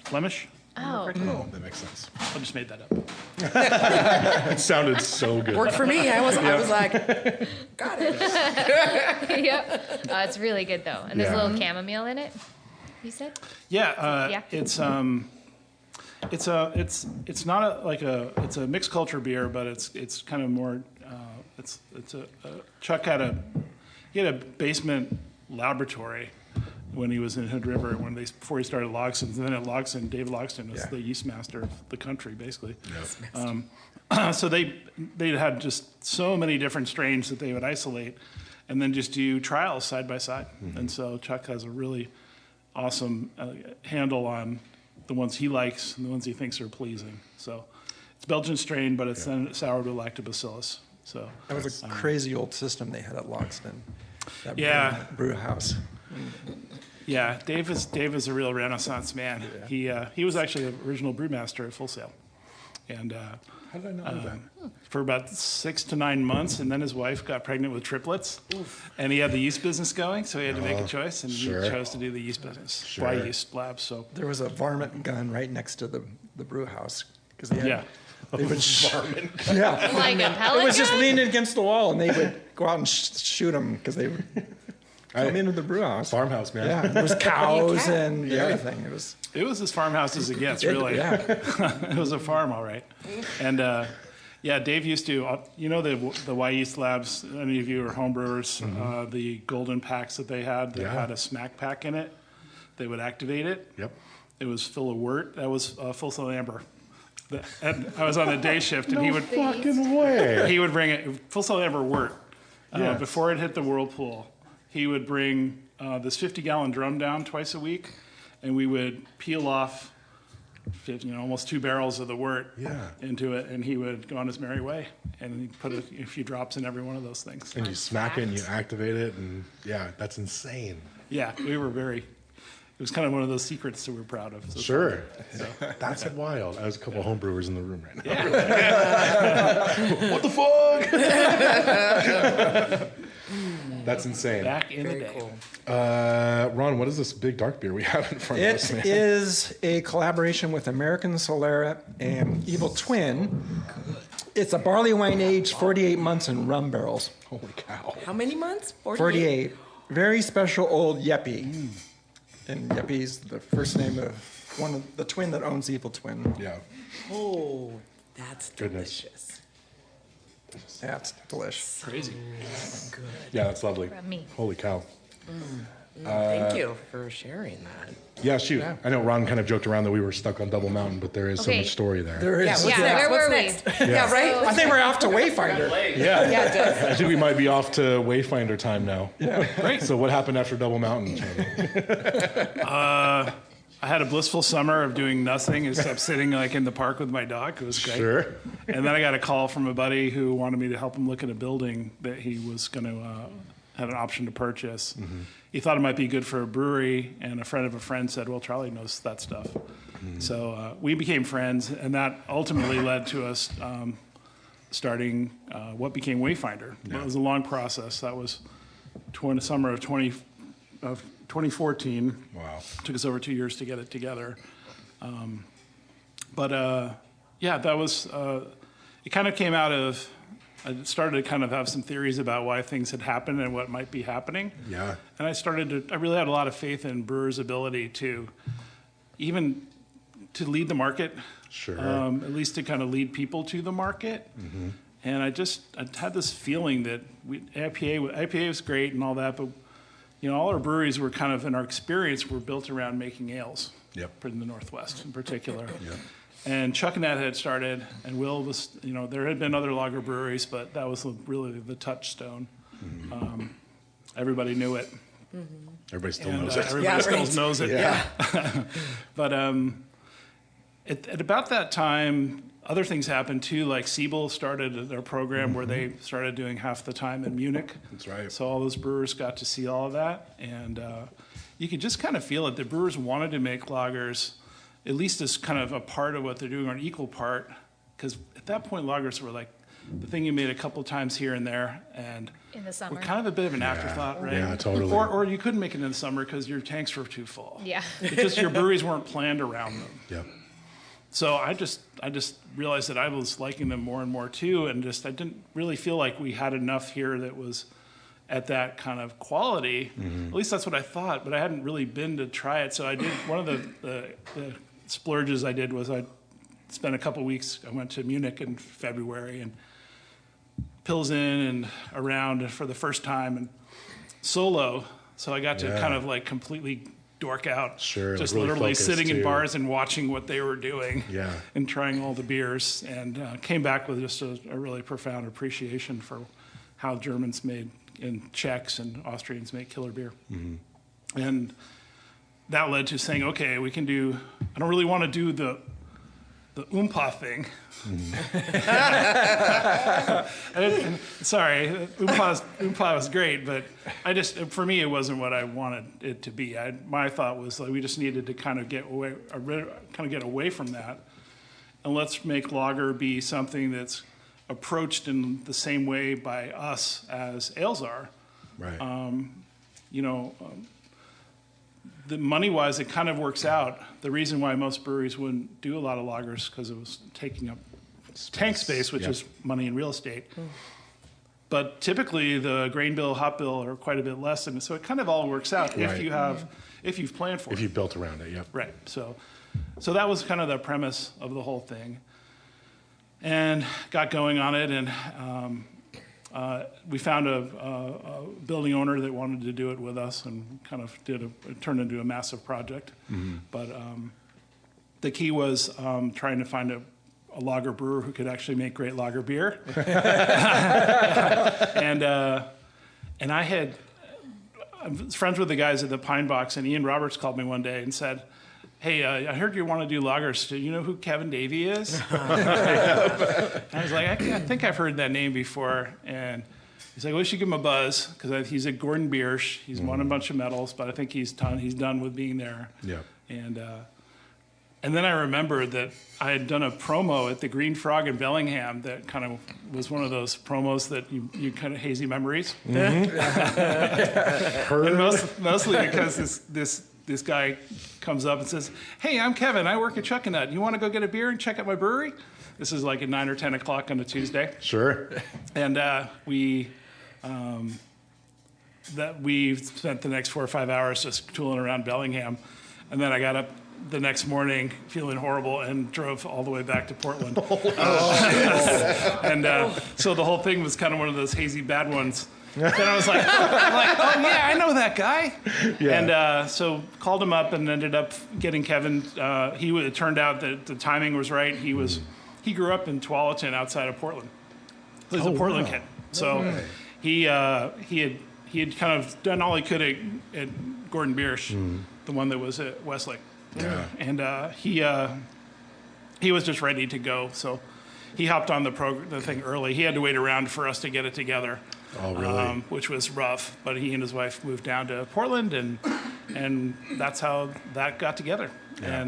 Speaker 2: Flemish.
Speaker 5: Oh.
Speaker 4: Oh, that makes sense.
Speaker 2: I just made that up.
Speaker 4: It sounded so good.
Speaker 7: Worked for me. I was like, got it.
Speaker 5: Yep. It's really good though, and there's a little chamomile in it. You said?
Speaker 2: Yeah. It's not it's a mixed culture beer, but it's kind of more. Chuck had a basement laboratory when he was in Hood River before he started Logson's, and then at Logson, Dave Logston was the yeast master of the country, basically. So they had just so many different strains that they would isolate, and then just do trials side by side. Mm-hmm. And so Chuck has a really awesome handle on the ones he likes and the ones he thinks are pleasing. So it's Belgian strain, but it's then soured with lactobacillus. So
Speaker 6: that was a crazy old system they had at Logston. That brew house.
Speaker 2: Yeah, Dave is a real Renaissance man. Yeah. He was actually the original brewmaster at Full Sail, and
Speaker 4: how did I know that?
Speaker 2: For about 6 to 9 months, and then his wife got pregnant with triplets, and he had the yeast business going, so he had to make a choice, and he chose to do the yeast business. Why yeast labs? So
Speaker 6: there was a varmint gun right next to the brew house because they had. They would
Speaker 4: varmint
Speaker 6: gun. Yeah,
Speaker 5: like a pellet
Speaker 6: it was just
Speaker 5: gun?
Speaker 6: leaning against the wall, and they would go out and shoot them because they would come into the brew house.
Speaker 4: Farmhouse, man.
Speaker 6: Yeah, there was cows and everything.
Speaker 2: It was as farmhouse as it gets, really. It was a farm, all right. And Dave used to, the Y Yeast Labs, any of you are home brewers, the golden packs that they had that had a smack pack in it, they would activate it.
Speaker 4: Yep.
Speaker 2: It was full of wort. That was Full Sail Amber. And I was on the day shift, and he would
Speaker 4: fucking way.
Speaker 2: He would bring it Full Sail Amber wort before it hit the whirlpool. He would bring this 50-gallon drum down twice a week, and we would peel off almost 2 barrels of the wort
Speaker 4: Yeah.
Speaker 2: into it, and he would go on his merry way. And he'd put a few drops in every one of those things.
Speaker 4: And you smack it and you activate it, and yeah, that's insane.
Speaker 2: Yeah, we were it was kind of one of those secrets that we're proud of. So
Speaker 4: Sure. That's wild. There's a couple home brewers in the room right now.
Speaker 2: Yeah.
Speaker 4: What the fuck? That's insane.
Speaker 2: Back in the day.
Speaker 7: Cool.
Speaker 4: Ron, what is this big dark beer we have in front of us,
Speaker 6: It
Speaker 4: man?
Speaker 6: is a collaboration with American Solera and Evil Twin. It's a barley wine aged 48 months in rum barrels.
Speaker 4: Holy cow.
Speaker 7: How many months?
Speaker 6: 48. Very special old Yeppy. And Yeppy's the first name of one of the twin that owns Evil Twin.
Speaker 4: Yeah.
Speaker 7: Oh, that's
Speaker 4: Goodness.
Speaker 7: delicious.
Speaker 6: That's delicious.
Speaker 2: Crazy.
Speaker 7: Good.
Speaker 4: Yeah, that's lovely.
Speaker 5: From me.
Speaker 4: Holy cow.
Speaker 7: Thank you for sharing that.
Speaker 4: Yeah, shoot. I know Ron kind of joked around that we were stuck on Double Mountain, but there is so
Speaker 5: Okay.
Speaker 4: much story there.
Speaker 6: There is.
Speaker 7: Yeah, what's
Speaker 5: Yeah,
Speaker 7: next?
Speaker 5: where
Speaker 7: What's
Speaker 5: were we?
Speaker 7: next? Yeah, right?
Speaker 6: I think we're off to Wayfinder.
Speaker 4: Yeah.
Speaker 7: Yeah, it does.
Speaker 4: I think we might be off to Wayfinder time now.
Speaker 6: Yeah.
Speaker 2: Great.
Speaker 4: So what happened after Double Mountain, Charlie?
Speaker 2: I had a blissful summer of doing nothing except sitting like in the park with my dog. It was great.
Speaker 4: Sure.
Speaker 2: And then I got a call from a buddy who wanted me to help him look at a building that he was going to have an option to purchase. He thought it might be good for a brewery, and a friend of a friend said, well, Charlie knows that stuff. So we became friends, and that ultimately led to us starting what became Wayfinder. It was a long process. That was summer of 2014.
Speaker 4: Wow.
Speaker 2: Took us over 2 years to get it together. Yeah, that was, it kind of came out of, I started to kind of have some theories about why things had happened and what might be happening.
Speaker 4: Yeah.
Speaker 2: And I really had a lot of faith in brewers' ability to even to lead the market.
Speaker 4: Sure.
Speaker 2: At least to kind of lead people to the market. And I had this feeling that IPA was great and all that, but all our breweries were kind of, in our experience, were built around making ales.
Speaker 4: Yep.
Speaker 2: In the Northwest in particular.
Speaker 4: Yep.
Speaker 2: And Chuck and Ed had started, and Will was, there had been other lager breweries, but that was really the touchstone. Everybody knew it.
Speaker 4: Everybody still
Speaker 2: And
Speaker 4: knows it.
Speaker 2: everybody
Speaker 7: Yeah,
Speaker 2: still
Speaker 7: right.
Speaker 2: knows it.
Speaker 4: Yeah.
Speaker 2: But at about that time, other things happened too. Like Siebel started their program where they started doing half the time in Munich.
Speaker 4: That's right.
Speaker 2: So all those brewers got to see all of that, and you could just kind of feel it. The brewers wanted to make lagers, at least as kind of a part of what they're doing, or an equal part, because at that point lagers were like the thing you made a couple times here and there, and
Speaker 5: In the summer.
Speaker 2: were kind of a bit of an afterthought, right?
Speaker 4: Yeah, totally.
Speaker 2: Or you couldn't make it in the summer because your tanks were too full.
Speaker 5: Yeah.
Speaker 2: Because your breweries weren't planned around them.
Speaker 4: Yep.
Speaker 2: So I just realized that I was liking them more and more too, and I didn't really feel like we had enough here that was at that kind of quality. At least that's what I thought, but I hadn't really been to try it. So I did one of the splurges I did was I spent a couple weeks. I went to Munich in February and Pilsen and around for the first time and solo. So I got to kind of like completely dork out.
Speaker 4: Sure,
Speaker 2: Just
Speaker 4: like really
Speaker 2: literally
Speaker 4: focus,
Speaker 2: sitting in
Speaker 4: too.
Speaker 2: bars and watching what they were doing.
Speaker 4: Yeah.
Speaker 2: And trying all the beers, and came back with just a really profound appreciation for how Germans made, and Czechs and Austrians make killer beer. And that led to saying, okay, we can do, I don't really want to do the Oompa thing. Sorry, Oompa was great, but for me, it wasn't what I wanted it to be. My thought was like we just needed to kind of get away from that, and let's make lager be something that's approached in the same way by us as ales are.
Speaker 4: Right.
Speaker 2: The money-wise, it kind of works out. The reason why most breweries wouldn't do a lot of lagers because it was taking up tank space, which is money in real estate. But typically, the grain bill, hop bill are quite a bit less, and so it kind of all works out
Speaker 4: Right.
Speaker 2: if you've planned for it.
Speaker 4: If you built around it, yep.
Speaker 2: Right. So that was kind of the premise of the whole thing, and got going on it, and we found a building owner that wanted to do it with us, and kind of it turned into a massive project. But the key was trying to find a lager brewer who could actually make great lager beer. And I was friends with the guys at the Pine Box, and Ian Roberts called me one day and said, hey, I heard you want to do lagers. Do you know who Kevin Davey is? I was like, I think I've heard that name before. And he's like, well, you should give him a buzz, because he's at Gordon Biersch. He's won a bunch of medals, but I think he's done with being there.
Speaker 4: Yeah.
Speaker 2: And then I remembered that I had done a promo at the Green Frog in Bellingham that kind of was one of those promos that you kind of hazy memories. And mostly because this guy comes up and says, hey, I'm Kevin. I work at Chuck and Nut. You want to go get a beer and check out my brewery? This is like at 9 or 10 o'clock on a Tuesday.
Speaker 4: Sure.
Speaker 2: And we spent the next 4 or 5 hours just tooling around Bellingham. And then I got up the next morning feeling horrible and drove all the way back to Portland. So the whole thing was kind of one of those hazy bad ones. Then I was like, oh yeah, I know that guy. Yeah. And so called him up and ended up getting Kevin. It turned out that the timing was right. He grew up in Tualatin outside of Portland. He's a Portland kid. So he had kind of done all he could at Gordon Biersch, the one that was at Westlake. Yeah. And he was just ready to go. So he hopped on the thing early. He had to wait around for us to get it together.
Speaker 4: Oh, really?
Speaker 2: Which was rough. But he and his wife moved down to Portland, and that's how that got together. Yeah.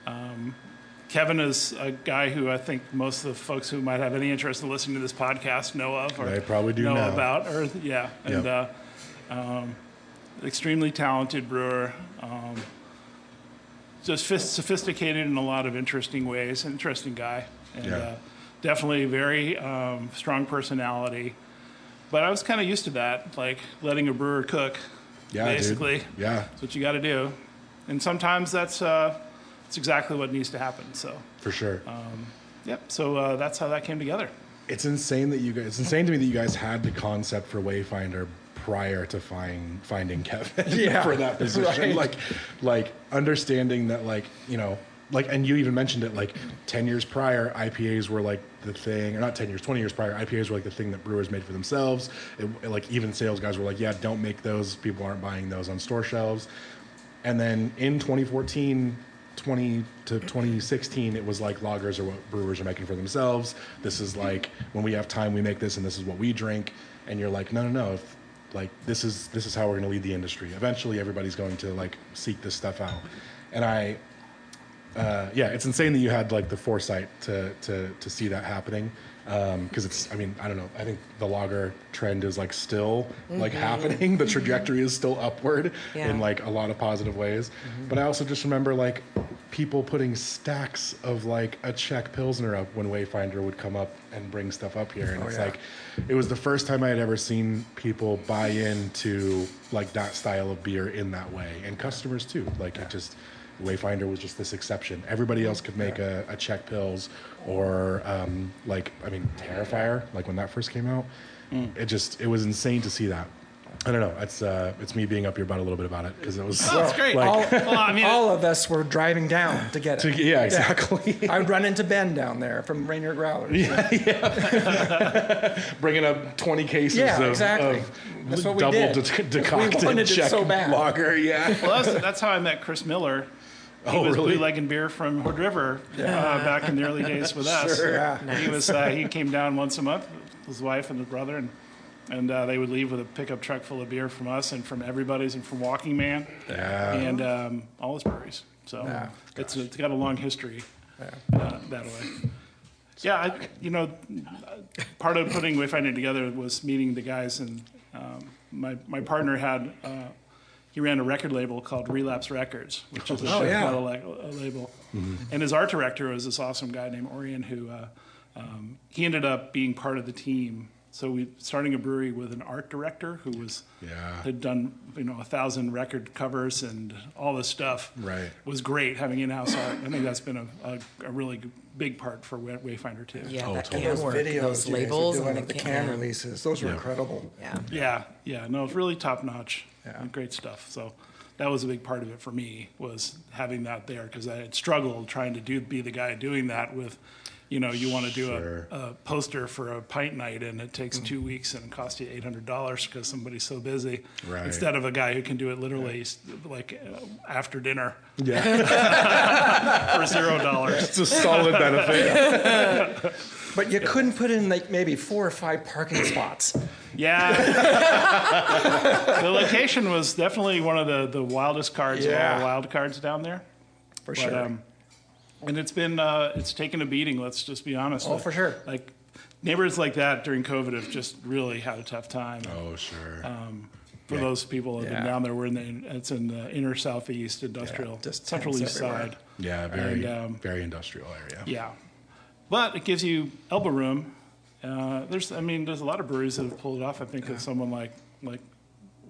Speaker 2: And Kevin is a guy who I think most of the folks who might have any interest in listening to this podcast know of, or
Speaker 4: they probably do know
Speaker 2: about. Or yeah. And extremely talented brewer. Just sophisticated in a lot of interesting ways. Interesting guy, and definitely very strong personality. But I was kind of used to that, like letting a brewer cook. Yeah, basically. Dude. Yeah, that's what you got to do, and sometimes that's exactly what needs to happen. So
Speaker 4: for sure.
Speaker 2: So that's how that came together.
Speaker 4: It's insane to me that you guys had the concept for Wayfinder prior to finding Kevin for that position. Right. Like understanding that, and you even mentioned it, 10 years prior, IPAs were like the thing, or not 10 years, 20 years prior, IPAs were like the thing that brewers made for themselves. Even sales guys were like, yeah, don't make those. People aren't buying those on store shelves. And then in 2014, 20 to 2016, it was like lagers are what brewers are making for themselves. This is like, when we have time, we make this, and this is what we drink. And you're like, no. This is how we're going to lead the industry. Eventually, everybody's going to seek this stuff out. And it's insane that you had the foresight to see that happening. Because I don't know. I think the lager trend is still happening. The trajectory is still upward in a lot of positive ways. But I also just remember people putting stacks of a Czech Pilsner up when Wayfinder would come up and bring stuff up here, and it was the first time I had ever seen people buy into that style of beer in that way, and customers too. Wayfinder was just this exception. Everybody else could make a Czech Pils or Terrifier, when that first came out. It was insane to see that. I don't know. It's me being up your butt a little bit about it, because it was.
Speaker 2: That's great.
Speaker 6: All of us were driving down to get it.
Speaker 4: Yeah, exactly.
Speaker 6: I would run into Ben down there from Rainier Growlers.
Speaker 4: Bringing up 20 cases of double decocted Czech lager. Yeah.
Speaker 2: Well, that's how I met Chris Miller. He was bootlegging beer from Hood River back in the early days with us.
Speaker 6: Sure. Yeah.
Speaker 2: Nice. He came down once a month with his wife and his brother, and they would leave with a pickup truck full of beer from us and from everybody's and from Walking Man and all his breweries. So it's got a long history that way. Yeah, part of putting Wayfinder together was meeting the guys, and my partner had. He ran a record label called Relapse Records, which is a label. Mm-hmm. And his art director was this awesome guy named Orion, who he ended up being part of the team. So we starting a brewery with an art director who had done 1,000 record covers and all this stuff. Right, was great having in-house art. I think that's been a really big part for Wayfinder too.
Speaker 7: Yeah, that
Speaker 6: those videos, those labels, and the can releases. Those were incredible.
Speaker 2: Yeah. No, it's really top notch. Yeah. Great stuff. So that was a big part of it for me, was having that there, because I had struggled trying to be the guy doing that with, you know, you want to do a poster for a pint night and it takes 2 weeks and it costs you $800 because somebody's so busy.
Speaker 4: Right.
Speaker 2: Instead of a guy who can do it literally like after dinner
Speaker 4: Yeah.
Speaker 2: for $0.
Speaker 4: It's a solid benefit.
Speaker 6: But you couldn't put in like maybe 4 or 5 parking spots.
Speaker 2: Yeah. The location was definitely one of the wildest cards of all the wild cards down there.
Speaker 6: For sure.
Speaker 2: And it's been it's taken a beating. Let's just be honest.
Speaker 6: Oh, for sure.
Speaker 2: Like neighbors like that during COVID have just really had a tough time.
Speaker 4: Oh, sure.
Speaker 2: For those people that have been down there, it's in the inner southeast industrial,
Speaker 6: just
Speaker 2: central east
Speaker 6: everywhere.
Speaker 2: side.
Speaker 4: Yeah, very industrial area.
Speaker 2: Yeah, but it gives you elbow room. There's a lot of breweries that have pulled it off. I think of someone like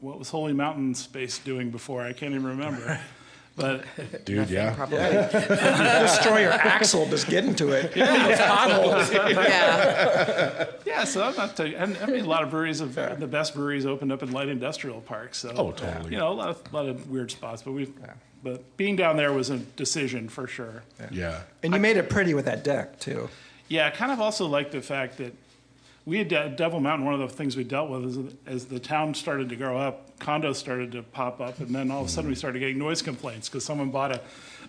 Speaker 2: what was Holy Mountain Space doing before? I can't even remember. But
Speaker 4: Dude, yeah.
Speaker 7: Probably.
Speaker 6: Destroy your axle just getting to it. Those potholes.
Speaker 2: yeah, so I'm not. And I mean, a lot of breweries the best breweries opened up in light industrial parks. So
Speaker 4: Totally.
Speaker 2: you know, a lot of weird spots, but being down there was a decision for sure.
Speaker 4: Yeah.
Speaker 6: And you made it pretty with that deck, too.
Speaker 2: Yeah, I kind of also like the fact that we had Devil Mountain. One of the things we dealt with is as the town started to grow up, condos started to pop up, and then all of a sudden we started getting noise complaints because someone bought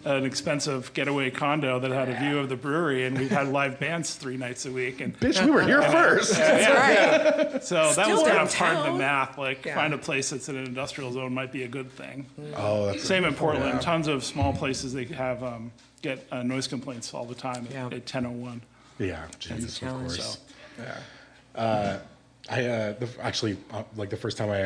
Speaker 2: an expensive getaway condo that had a view of the brewery, and we had live bands 3 nights a week. And
Speaker 4: Bitch, we were here first.
Speaker 7: That's right.
Speaker 2: so that was kind of part of the
Speaker 7: downtown.
Speaker 2: math. Like find a place that's in an industrial zone might be a good thing.
Speaker 4: Oh, that's
Speaker 2: Same in Portland. Tons of small places they have get noise complaints all the time
Speaker 7: Yeah.
Speaker 2: at 10:01.
Speaker 4: Yeah, Jesus, of
Speaker 7: challenge.
Speaker 4: course.
Speaker 6: Yeah.
Speaker 4: Like the first time I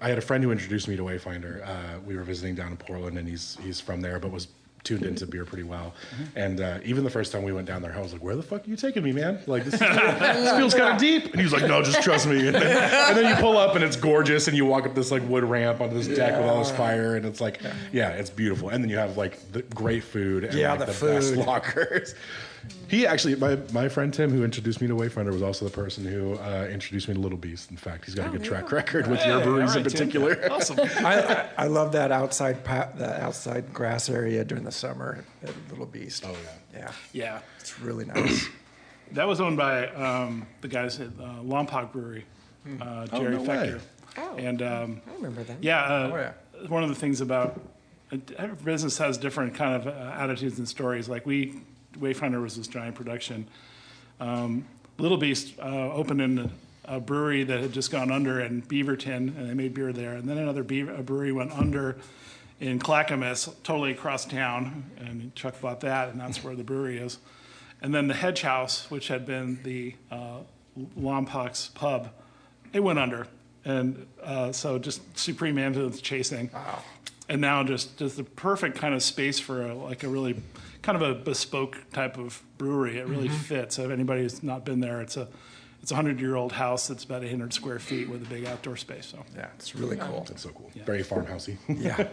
Speaker 4: had a friend who introduced me to Wayfinder. We were visiting down in Portland, and he's from there, but was tuned into beer pretty well. And even the first time we went down there, I was like, "Where the fuck are you taking me, man? Like this feels kind of deep." And he was like, "No, just trust me." And then you pull up, and it's gorgeous, and you walk up this like wood ramp onto this deck with all this fire, and it's like, it's beautiful. And then you have like the great food and like, the best
Speaker 6: food.
Speaker 4: lockers. He actually, my friend Tim, who introduced me to Wayfinder, was also the person who introduced me to Little Beast. In fact, he's got a good track record with your breweries in particular.
Speaker 2: Tim. Awesome.
Speaker 6: I love that outside grass area during the summer at Little Beast.
Speaker 4: Oh,
Speaker 6: Yeah.
Speaker 2: Yeah.
Speaker 6: It's really nice.
Speaker 2: That was owned by the guys at Lompoc Brewery, Jerry
Speaker 4: no
Speaker 2: Fechter.
Speaker 4: way.
Speaker 7: Oh,
Speaker 2: And
Speaker 7: I remember that.
Speaker 2: one of the things about every business has different kind of attitudes and stories. Like Wayfinder was this giant production. Little Beast opened in a brewery that had just gone under in Beaverton, and they made beer there. And then another brewery went under in Clackamas, totally across town, and Chuck bought that, and that's where the brewery is. And then the Hedge House, which had been the Lompoc's pub, it went under. And so just Supreme Ambulance chasing. Wow. And now just the perfect kind of space for a really kind of a bespoke type of brewery. It really fits. If anybody who's not been there, it's a 100-year-old house that's about 800 square feet with a big outdoor space. So
Speaker 6: Yeah, it's really cool.
Speaker 4: That's so cool. Very farmhousey.
Speaker 6: Yeah.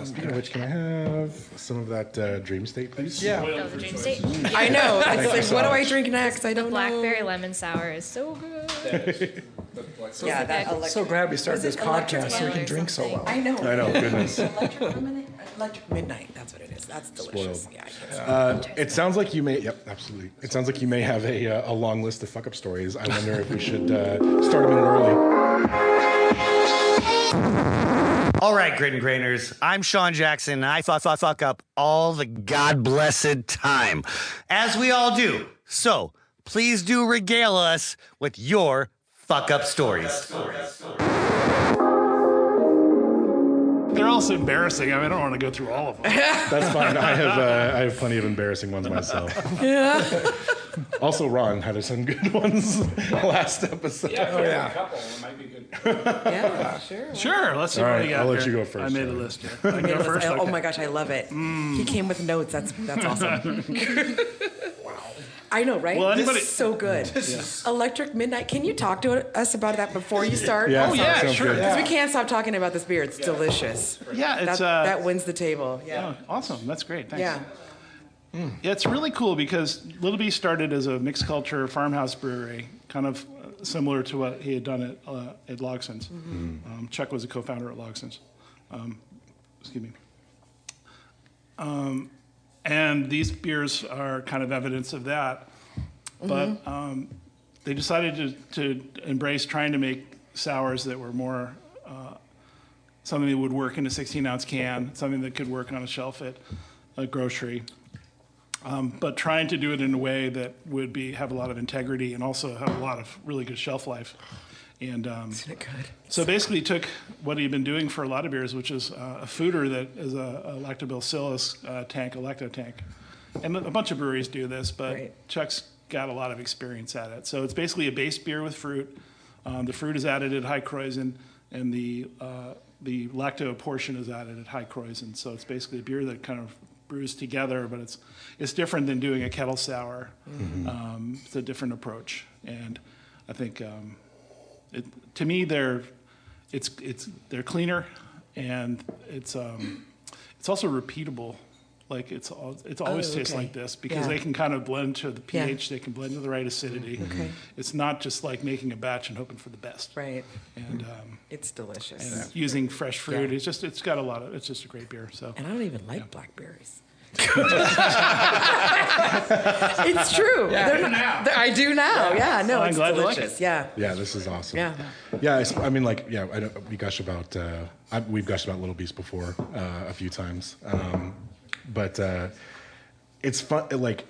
Speaker 4: Speaking of which, can I have some of that Dream State, please?
Speaker 6: Yeah.
Speaker 5: Oh, the Dream State.
Speaker 7: I know. It's like, what do I drink next? I
Speaker 5: The
Speaker 7: don't
Speaker 5: blackberry
Speaker 7: know.
Speaker 5: lemon sour is so good.
Speaker 7: Yeah, that
Speaker 6: I'm so glad we started this
Speaker 7: Is it electric
Speaker 6: podcast so we can
Speaker 5: or
Speaker 6: drink so
Speaker 5: something?
Speaker 6: well.
Speaker 7: I know.
Speaker 4: I know, goodness.
Speaker 7: Electric midnight. That's what it is. That's delicious.
Speaker 4: Spoiled.
Speaker 7: Yeah, I can't
Speaker 4: It sounds like you may. Yep, absolutely. It sounds like you may have a long list of fuck up stories. I wonder if we should start a minute early.
Speaker 8: All right, Grit and Grainers, I'm Sean Jackson, and I fuck up all the God-blessed time, as we all do. So, please do regale us with your fuck-up stories.
Speaker 2: they're also embarrassing. I mean, I don't want to go through all of them.
Speaker 4: That's fine. I have plenty of embarrassing ones myself. Yeah. Also, Ron had some good ones last episode.
Speaker 6: Oh, yeah.
Speaker 2: A couple
Speaker 7: might be good. Yeah, sure.
Speaker 2: Sure. Let's see
Speaker 4: All
Speaker 2: what
Speaker 4: right,
Speaker 2: you got.
Speaker 4: I'll let
Speaker 2: here.
Speaker 4: you go first,
Speaker 2: I made a
Speaker 4: Charlie.
Speaker 2: list here. I can go first.
Speaker 7: Oh
Speaker 2: Okay.
Speaker 7: my gosh, I love it. He came with notes. That's awesome. Wow. I know, right?
Speaker 2: Well, anybody-
Speaker 7: This is so good. Electric Midnight. Can you talk to us about that before you start?
Speaker 4: Yeah,
Speaker 2: Oh, yeah,
Speaker 4: sounds
Speaker 2: sure.
Speaker 4: good.
Speaker 7: Because we can't stop talking about this beer. It's delicious.
Speaker 2: Yeah, it's
Speaker 7: That wins the table. Yeah.
Speaker 2: oh, awesome. That's great. Thanks.
Speaker 7: Yeah.
Speaker 2: Yeah, it's really cool because Little Beast started as a mixed culture farmhouse brewery, kind of similar to what he had done at Logson's. Chuck was a co-founder at Logson's. Excuse me. And these beers are kind of evidence of that. But they decided to embrace trying to make sours that were more something that would work in a 16-ounce can, something that could work on a shelf at a grocery. But trying to do it in a way that would have a lot of integrity and also have a lot of really good shelf life. And
Speaker 7: Isn't it good?
Speaker 2: so basically took what he'd been doing for a lot of beers, which is a foeder that is a lactobacillus tank, a lacto tank. And a bunch of breweries do this, but
Speaker 7: Right.
Speaker 2: Chuck's got a lot of experience at it. So it's basically a base beer with fruit. The fruit is added at high kreuzen, and the lacto portion is added at high kreuzen. So it's basically a beer that kind of brews together, but it's different than doing a kettle sour. It's a different approach, and I think to me they're cleaner, and it's also repeatable. Like it's always tastes like this because they can kind of blend to the pH. They can blend to the right acidity.
Speaker 7: Okay.
Speaker 2: It's not just like making a batch and hoping for the best.
Speaker 7: Right.
Speaker 2: And
Speaker 7: It's delicious.
Speaker 2: and using fresh fruit.
Speaker 7: Yeah.
Speaker 2: it's got a lot of. It's just a great beer. So.
Speaker 7: And I don't even like blackberries. It's true. I do now. Yeah, no,
Speaker 2: I'm
Speaker 7: it's
Speaker 2: glad you like
Speaker 7: delicious.
Speaker 2: it.
Speaker 7: Yeah.
Speaker 4: Yeah, this is awesome.
Speaker 7: Yeah.
Speaker 4: Yeah, I mean, like, yeah, we gush about, we've gushed about Little Beast before a few times. But it's fun, like,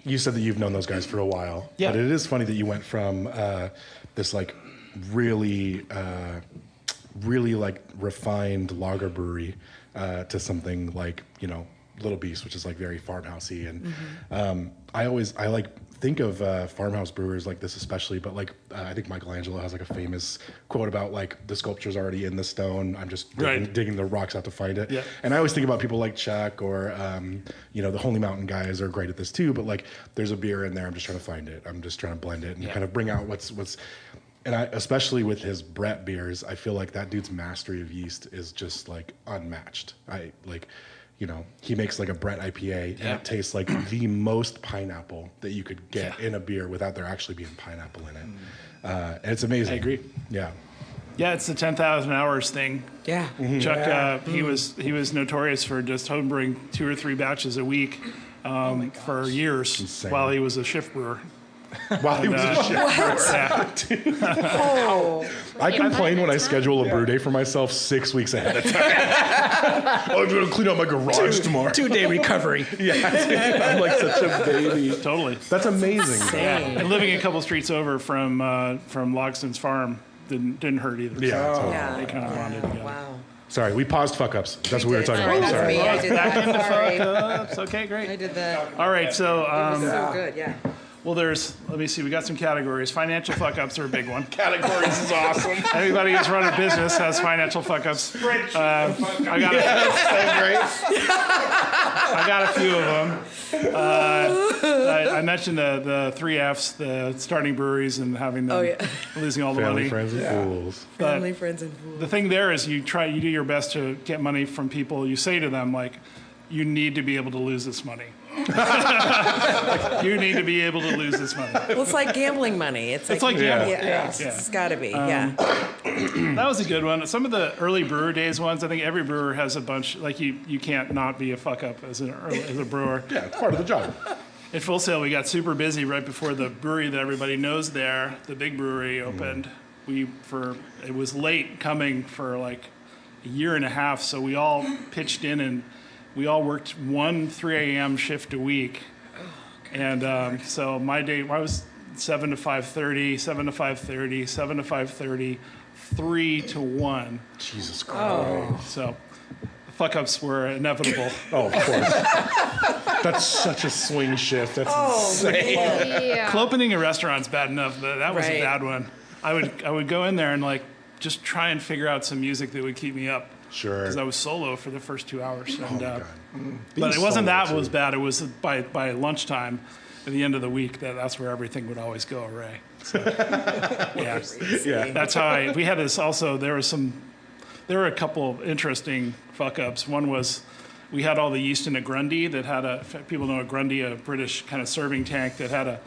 Speaker 4: you said that you've known those guys for a while.
Speaker 2: Yeah.
Speaker 4: But it is funny that you went from this, like, really like refined lager brewery to something like, you know, Little Beast, which is like very farmhousey. And I like think of farmhouse brewers like this especially, but like I think Michelangelo has like a famous quote about like the sculpture's already in the stone. I'm just digging the rocks out to find it.
Speaker 2: Yeah.
Speaker 4: And I always think about people like Chuck or you know, the Holy Mountain guys are great at this too. But like there's a beer in there, I'm just trying to find it. I'm just trying to blend it and kind of bring out what's. And especially with his Brett beers, I feel like that dude's mastery of yeast is just like unmatched. You know, he makes like a Brett IPA and it tastes like the most pineapple that you could get in a beer without there actually being pineapple in it. And it's amazing.
Speaker 2: I agree.
Speaker 4: Yeah.
Speaker 2: Yeah, it's the 10,000 hours thing.
Speaker 7: Yeah.
Speaker 2: Chuck, he was notorious for just homebrewing 2 or 3 batches a week for years
Speaker 4: Insane.
Speaker 2: while he was a shift brewer.
Speaker 4: While he was a chef.
Speaker 7: Oh.
Speaker 4: I complain when I schedule a brew day for myself 6 weeks ahead of time. I'm going to clean out my garage tomorrow.
Speaker 6: 2-day recovery.
Speaker 4: Yeah, I'm like such a baby.
Speaker 2: Totally.
Speaker 4: That's amazing.
Speaker 2: Yeah. And living a couple streets over from Logston's farm didn't hurt either.
Speaker 4: Yeah,
Speaker 2: So
Speaker 4: totally.
Speaker 2: they kind of bonded together.
Speaker 7: Wow.
Speaker 4: Sorry, we paused fuck ups. That's what we were talking
Speaker 7: Sorry,
Speaker 4: about.
Speaker 7: that's
Speaker 4: Sorry.
Speaker 7: me. I did that. Sorry.
Speaker 2: It's okay, great.
Speaker 7: I did that.
Speaker 2: All right, so
Speaker 7: So good, yeah.
Speaker 2: well, let me see, we got some categories. Financial fuck-ups are a big one.
Speaker 4: Categories is awesome.
Speaker 2: Anybody who's run a business has financial fuck-ups. I got a few of them. I mentioned the 3 Fs, the starting breweries and having them losing all the
Speaker 4: Family,
Speaker 2: money.
Speaker 4: friends, and fools.
Speaker 7: Family, friends, and fools.
Speaker 2: The thing there is you do your best to get money from people. You say to them, like, you need to be able to lose this money. You need to be able to lose this money.
Speaker 7: Well, it's like gambling money. It's like
Speaker 2: gambling.
Speaker 7: Yeah, it's got to be. Yeah.
Speaker 2: That was a good one. Some of the early brewer days ones, I think every brewer has a bunch. Like you can't not be a fuck up as a brewer.
Speaker 4: Yeah, it's part of the job.
Speaker 2: At Full Sail, we got super busy right before the brewery that everybody knows there, the big brewery, opened. It was late coming for like a year and a half, so we all pitched in and we all worked 1 3 a.m. shift a week. And so my day, I was 7 to 5:30, 7 to 5:30, 7 to 5:30, 3 to 1.
Speaker 4: Jesus Christ.
Speaker 2: So the fuck ups were inevitable.
Speaker 4: Oh, of course. That's such a swing shift. That's insane.
Speaker 5: Yeah.
Speaker 2: Opening a restaurant's bad enough, but that was a
Speaker 7: Right.
Speaker 2: bad one. I would go in there and like just try and figure out some music that would keep me up.
Speaker 4: Sure.
Speaker 2: Because I was solo for the first 2 hours. And,
Speaker 4: God.
Speaker 2: but it wasn't
Speaker 4: solo,
Speaker 2: that
Speaker 4: too.
Speaker 2: was bad. It was by lunchtime at the end of the week that's where everything would always go array. So, yeah.
Speaker 4: Yeah.
Speaker 2: That's how we had this also. There were a couple of interesting fuck ups. One was we had all the yeast in a Grundy that had people know a Grundy, a British kind of serving tank that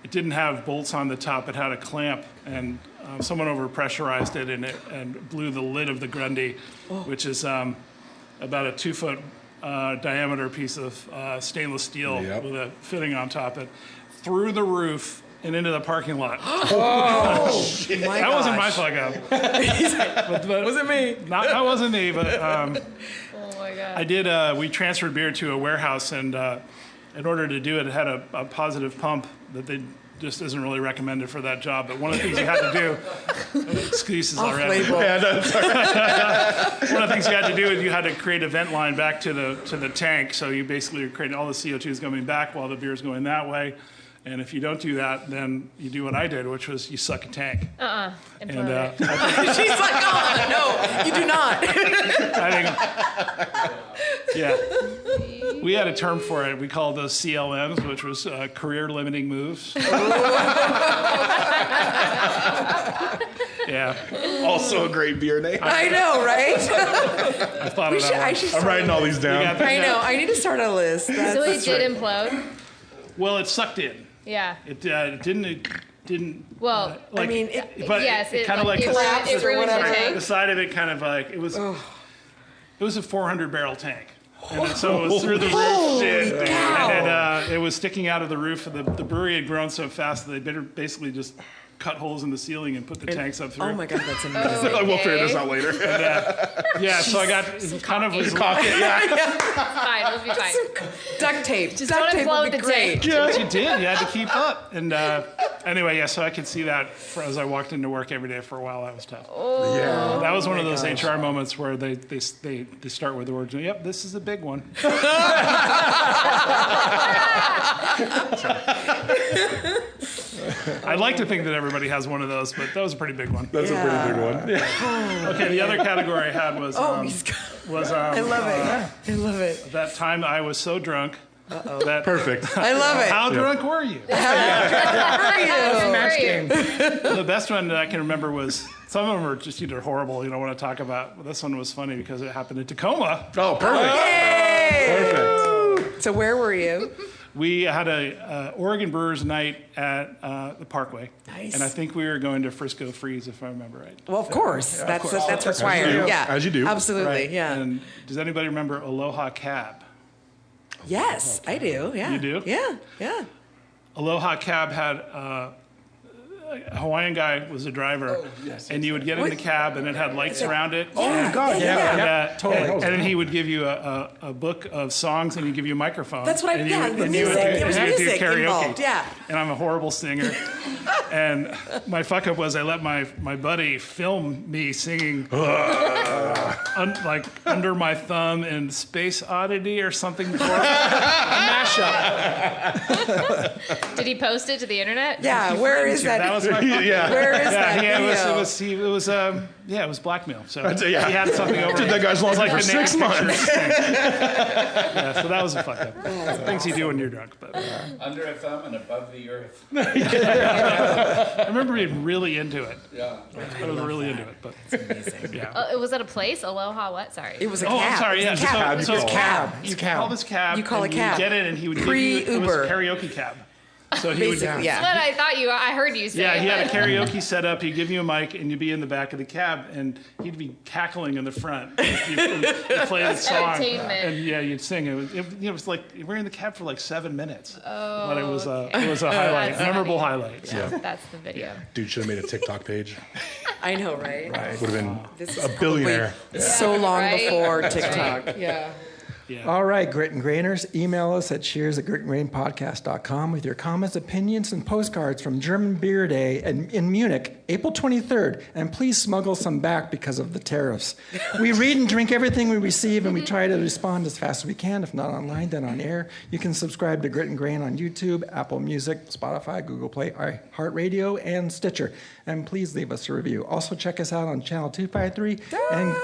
Speaker 2: it didn't have bolts on the top. It had a clamp, and someone over pressurized it and blew the lid of the Grundy, which is about a 2-foot diameter piece of stainless steel
Speaker 4: Yep.
Speaker 2: with a fitting on top of it through the roof and into the parking lot. That wasn't my fuck up. But
Speaker 7: Was it me?
Speaker 2: that wasn't me, but
Speaker 5: Oh my god.
Speaker 2: I did. We transferred beer to a warehouse, and in order to do it, it had a positive pump that they just isn't really recommended for that job. But one of the things you had to do, excuses already.
Speaker 7: Off-label.
Speaker 2: One of the things you had to do is you had to create a vent line back to the tank. So you basically are creating all the CO2 is coming back while the beer is going that way. And if you don't do that, then you do what I did, which was you suck a tank.
Speaker 5: Implode
Speaker 2: And
Speaker 5: it.
Speaker 7: She's like, oh, no, you do not.
Speaker 2: I think, yeah. We had a term for it. We called those CLMs, which was career limiting moves. Yeah.
Speaker 4: Also a great beer name.
Speaker 7: I know, right?
Speaker 2: I thought of that one.
Speaker 4: I'm writing all these down.
Speaker 7: I know. I need to start a list.
Speaker 5: So it did implode?
Speaker 2: Well, it sucked in.
Speaker 5: Yeah.
Speaker 2: It didn't.
Speaker 5: Well,
Speaker 2: Like,
Speaker 7: I mean,
Speaker 2: but
Speaker 5: yes,
Speaker 2: it kind of like
Speaker 5: it
Speaker 7: collapses or
Speaker 5: ruined the
Speaker 7: whatever.
Speaker 5: tank.
Speaker 2: the side of it kind of like it was. It was a 400 barrel tank, and so it was through the roof shit, and it was sticking out of the roof. The brewery had grown so fast that they basically just cut holes in the ceiling and put the tanks up through.
Speaker 7: Oh my God, that's amazing.
Speaker 4: We'll figure this out later.
Speaker 2: Yeah, so I got it kind of was
Speaker 4: Cock it, yeah.
Speaker 5: Fine, it'll be fine.
Speaker 7: Duct tape.
Speaker 5: Just
Speaker 7: Duct
Speaker 5: don't
Speaker 7: tape
Speaker 5: implode
Speaker 7: would be
Speaker 5: the
Speaker 7: great.
Speaker 5: tank.
Speaker 2: Yeah, you did. You had to keep up. And anyway, yeah, so I could see that as I walked into work every day for a while. That was tough.
Speaker 4: Yeah.
Speaker 2: That was one of those HR moments where they start with the words, "Yep, this is a big one." I'd like to think that everybody has one of those, but that was a pretty big one.
Speaker 4: That's a pretty big one.
Speaker 2: Okay, the other category I had was
Speaker 7: I love it. I love it.
Speaker 2: that time I was so drunk. That,
Speaker 4: Perfect.
Speaker 7: I love it.
Speaker 2: how drunk were you?
Speaker 7: How are you?
Speaker 6: Match game.
Speaker 2: The best one that I can remember was, some of them are just either horrible, you don't want to talk about, but this one was funny because it happened in Tacoma.
Speaker 4: Oh, perfect.
Speaker 7: Yay!
Speaker 4: Perfect.
Speaker 7: So where were you?
Speaker 2: We had a Oregon Brewers night at the Parkway.
Speaker 7: Nice.
Speaker 2: And I think we were going to Frisco Freeze, if I remember right.
Speaker 7: Well, of course. That's required.
Speaker 4: As you do.
Speaker 7: Yeah.
Speaker 4: As you do.
Speaker 7: Absolutely.
Speaker 2: Right.
Speaker 7: Yeah.
Speaker 2: And does anybody remember Aloha Cab?
Speaker 7: Yes, I do. Yeah.
Speaker 2: You do?
Speaker 7: Yeah. Yeah.
Speaker 2: Aloha Cab had a Hawaiian guy was a driver, and you would get in the cab, and it had lights around it.
Speaker 7: Oh my God.
Speaker 2: And,
Speaker 6: totally.
Speaker 2: And then he would give you a book of songs, and he'd give you a microphone.
Speaker 7: That's what I.
Speaker 2: and
Speaker 7: Yeah.
Speaker 2: you,
Speaker 7: The
Speaker 2: and you would
Speaker 7: music.
Speaker 2: do-
Speaker 7: There was
Speaker 2: and you would do
Speaker 7: music
Speaker 2: karaoke.
Speaker 7: involved. Yeah.
Speaker 2: And I'm a horrible singer. And my fuck up was I let my buddy film me singing like Under My Thumb and Space Oddity or something. Mashup.
Speaker 5: Did he post it to the internet?
Speaker 7: Yeah. Where is that?
Speaker 2: That was my
Speaker 4: Yeah.
Speaker 7: Where is that
Speaker 2: yeah,
Speaker 7: video?
Speaker 2: it was blackmail. So
Speaker 4: yeah.
Speaker 2: he had something over.
Speaker 4: That guy's lost
Speaker 2: like
Speaker 4: for
Speaker 2: the
Speaker 4: 6
Speaker 2: naked
Speaker 4: months.
Speaker 2: Yeah, so that was a fuck up. Things you do when you're drunk. But
Speaker 9: Under a thumb and above the earth.
Speaker 2: I remember being really into it.
Speaker 9: Yeah.
Speaker 2: I was really into it. But yeah.
Speaker 5: Was that a place? Aloha what? Sorry.
Speaker 7: It was a
Speaker 2: Oh,
Speaker 7: cab.
Speaker 2: I'm sorry. Yeah.
Speaker 7: It was a cab.
Speaker 2: So
Speaker 7: It's a cab.
Speaker 2: You call this cab.
Speaker 7: You call a
Speaker 2: and
Speaker 7: cab.
Speaker 2: You get it, and he would give you. It was
Speaker 7: Pre-Uber.
Speaker 2: a karaoke cab. So he would.
Speaker 7: Basically,
Speaker 5: That's what
Speaker 7: yeah.
Speaker 5: I thought I heard you say.
Speaker 2: Yeah, he had a
Speaker 5: but-
Speaker 2: karaoke set up. He'd give you a mic, and you'd be in the back of the cab, and he'd be cackling in the front. You'd play the song,
Speaker 5: Entertainment.
Speaker 2: and yeah, you'd sing. It was like we were in the cab for like 7 minutes.
Speaker 5: Oh,
Speaker 2: But it was a highlight,
Speaker 5: That's
Speaker 2: a memorable
Speaker 5: funny.
Speaker 2: highlight.
Speaker 5: Yeah, that's the video.
Speaker 4: Dude should have made a TikTok page.
Speaker 7: I know, right?
Speaker 4: Would have been
Speaker 7: This is
Speaker 4: a billionaire.
Speaker 7: so long
Speaker 5: Right?
Speaker 7: before TikTok. Yeah.
Speaker 6: All right, Grit and Grainers, email us at cheers@gritandgrainpodcast.com with your comments, opinions, and postcards from German Beer Day in Munich, April 23rd. And please smuggle some back because of the tariffs. We read and drink everything we receive, and we try to respond as fast as we can. If not online, then on air. You can subscribe to Grit and Grain on YouTube, Apple Music, Spotify, Google Play, iHeartRadio, and Stitcher. And please leave us a review. Also, check us out on Channel 253 and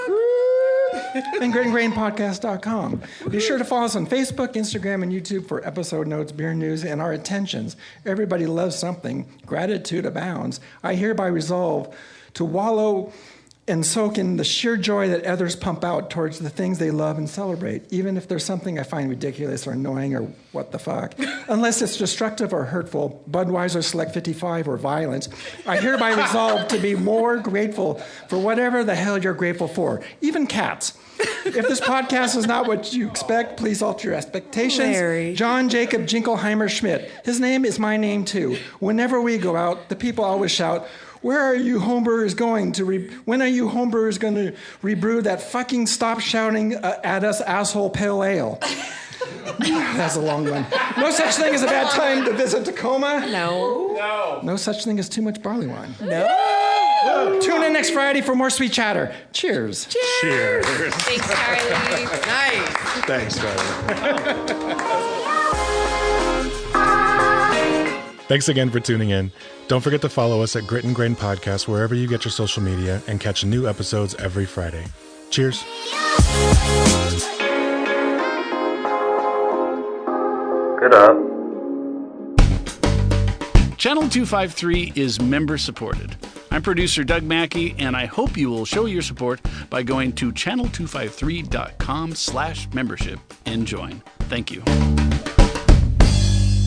Speaker 6: gritandgrainpodcast.com. Be sure to follow us on Facebook, Instagram, and YouTube for episode notes, beer news, and our attentions. Everybody loves something. Gratitude abounds. I hereby resolve to wallow and soak in the sheer joy that others pump out towards the things they love and celebrate, even if there's something I find ridiculous or annoying or what the fuck. Unless it's destructive or hurtful, Budweiser Select 55 or violence, I hereby resolve to be more grateful for whatever the hell you're grateful for, even cats. If this podcast is not what you expect, please alter your expectations.
Speaker 7: Larry.
Speaker 6: John Jacob Jingleheimer Schmidt. His name is my name too. Whenever we go out, the people always shout, "Where are you homebrewers going to when are you homebrewers going to rebrew that fucking stop shouting at us asshole pale ale?" That's a long one. No such thing as a bad time to visit Tacoma.
Speaker 7: No.
Speaker 6: No such thing as too much barley wine.
Speaker 7: No.
Speaker 6: Tune in next Friday for more sweet chatter. Cheers.
Speaker 4: Cheers.
Speaker 5: Thanks, Charlie.
Speaker 7: Nice.
Speaker 4: Thanks, Charlie. Thanks again for tuning in. Don't forget to follow us at Grit and Grain Podcast wherever you get your social media and catch new episodes every Friday. Cheers.
Speaker 10: Get up.
Speaker 3: Channel 253 is member supported. I'm producer Doug Mackey, and I hope you will show your support by going to channel253.com/membership and join. Thank you.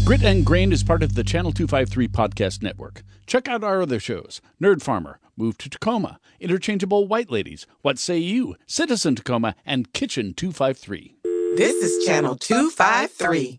Speaker 3: Grit and Grain is part of the Channel 253 podcast network. Check out our other shows: Nerd Farmer, Move to Tacoma, Interchangeable White Ladies, What Say You, Citizen Tacoma, and Kitchen 253.
Speaker 7: This is Channel 253.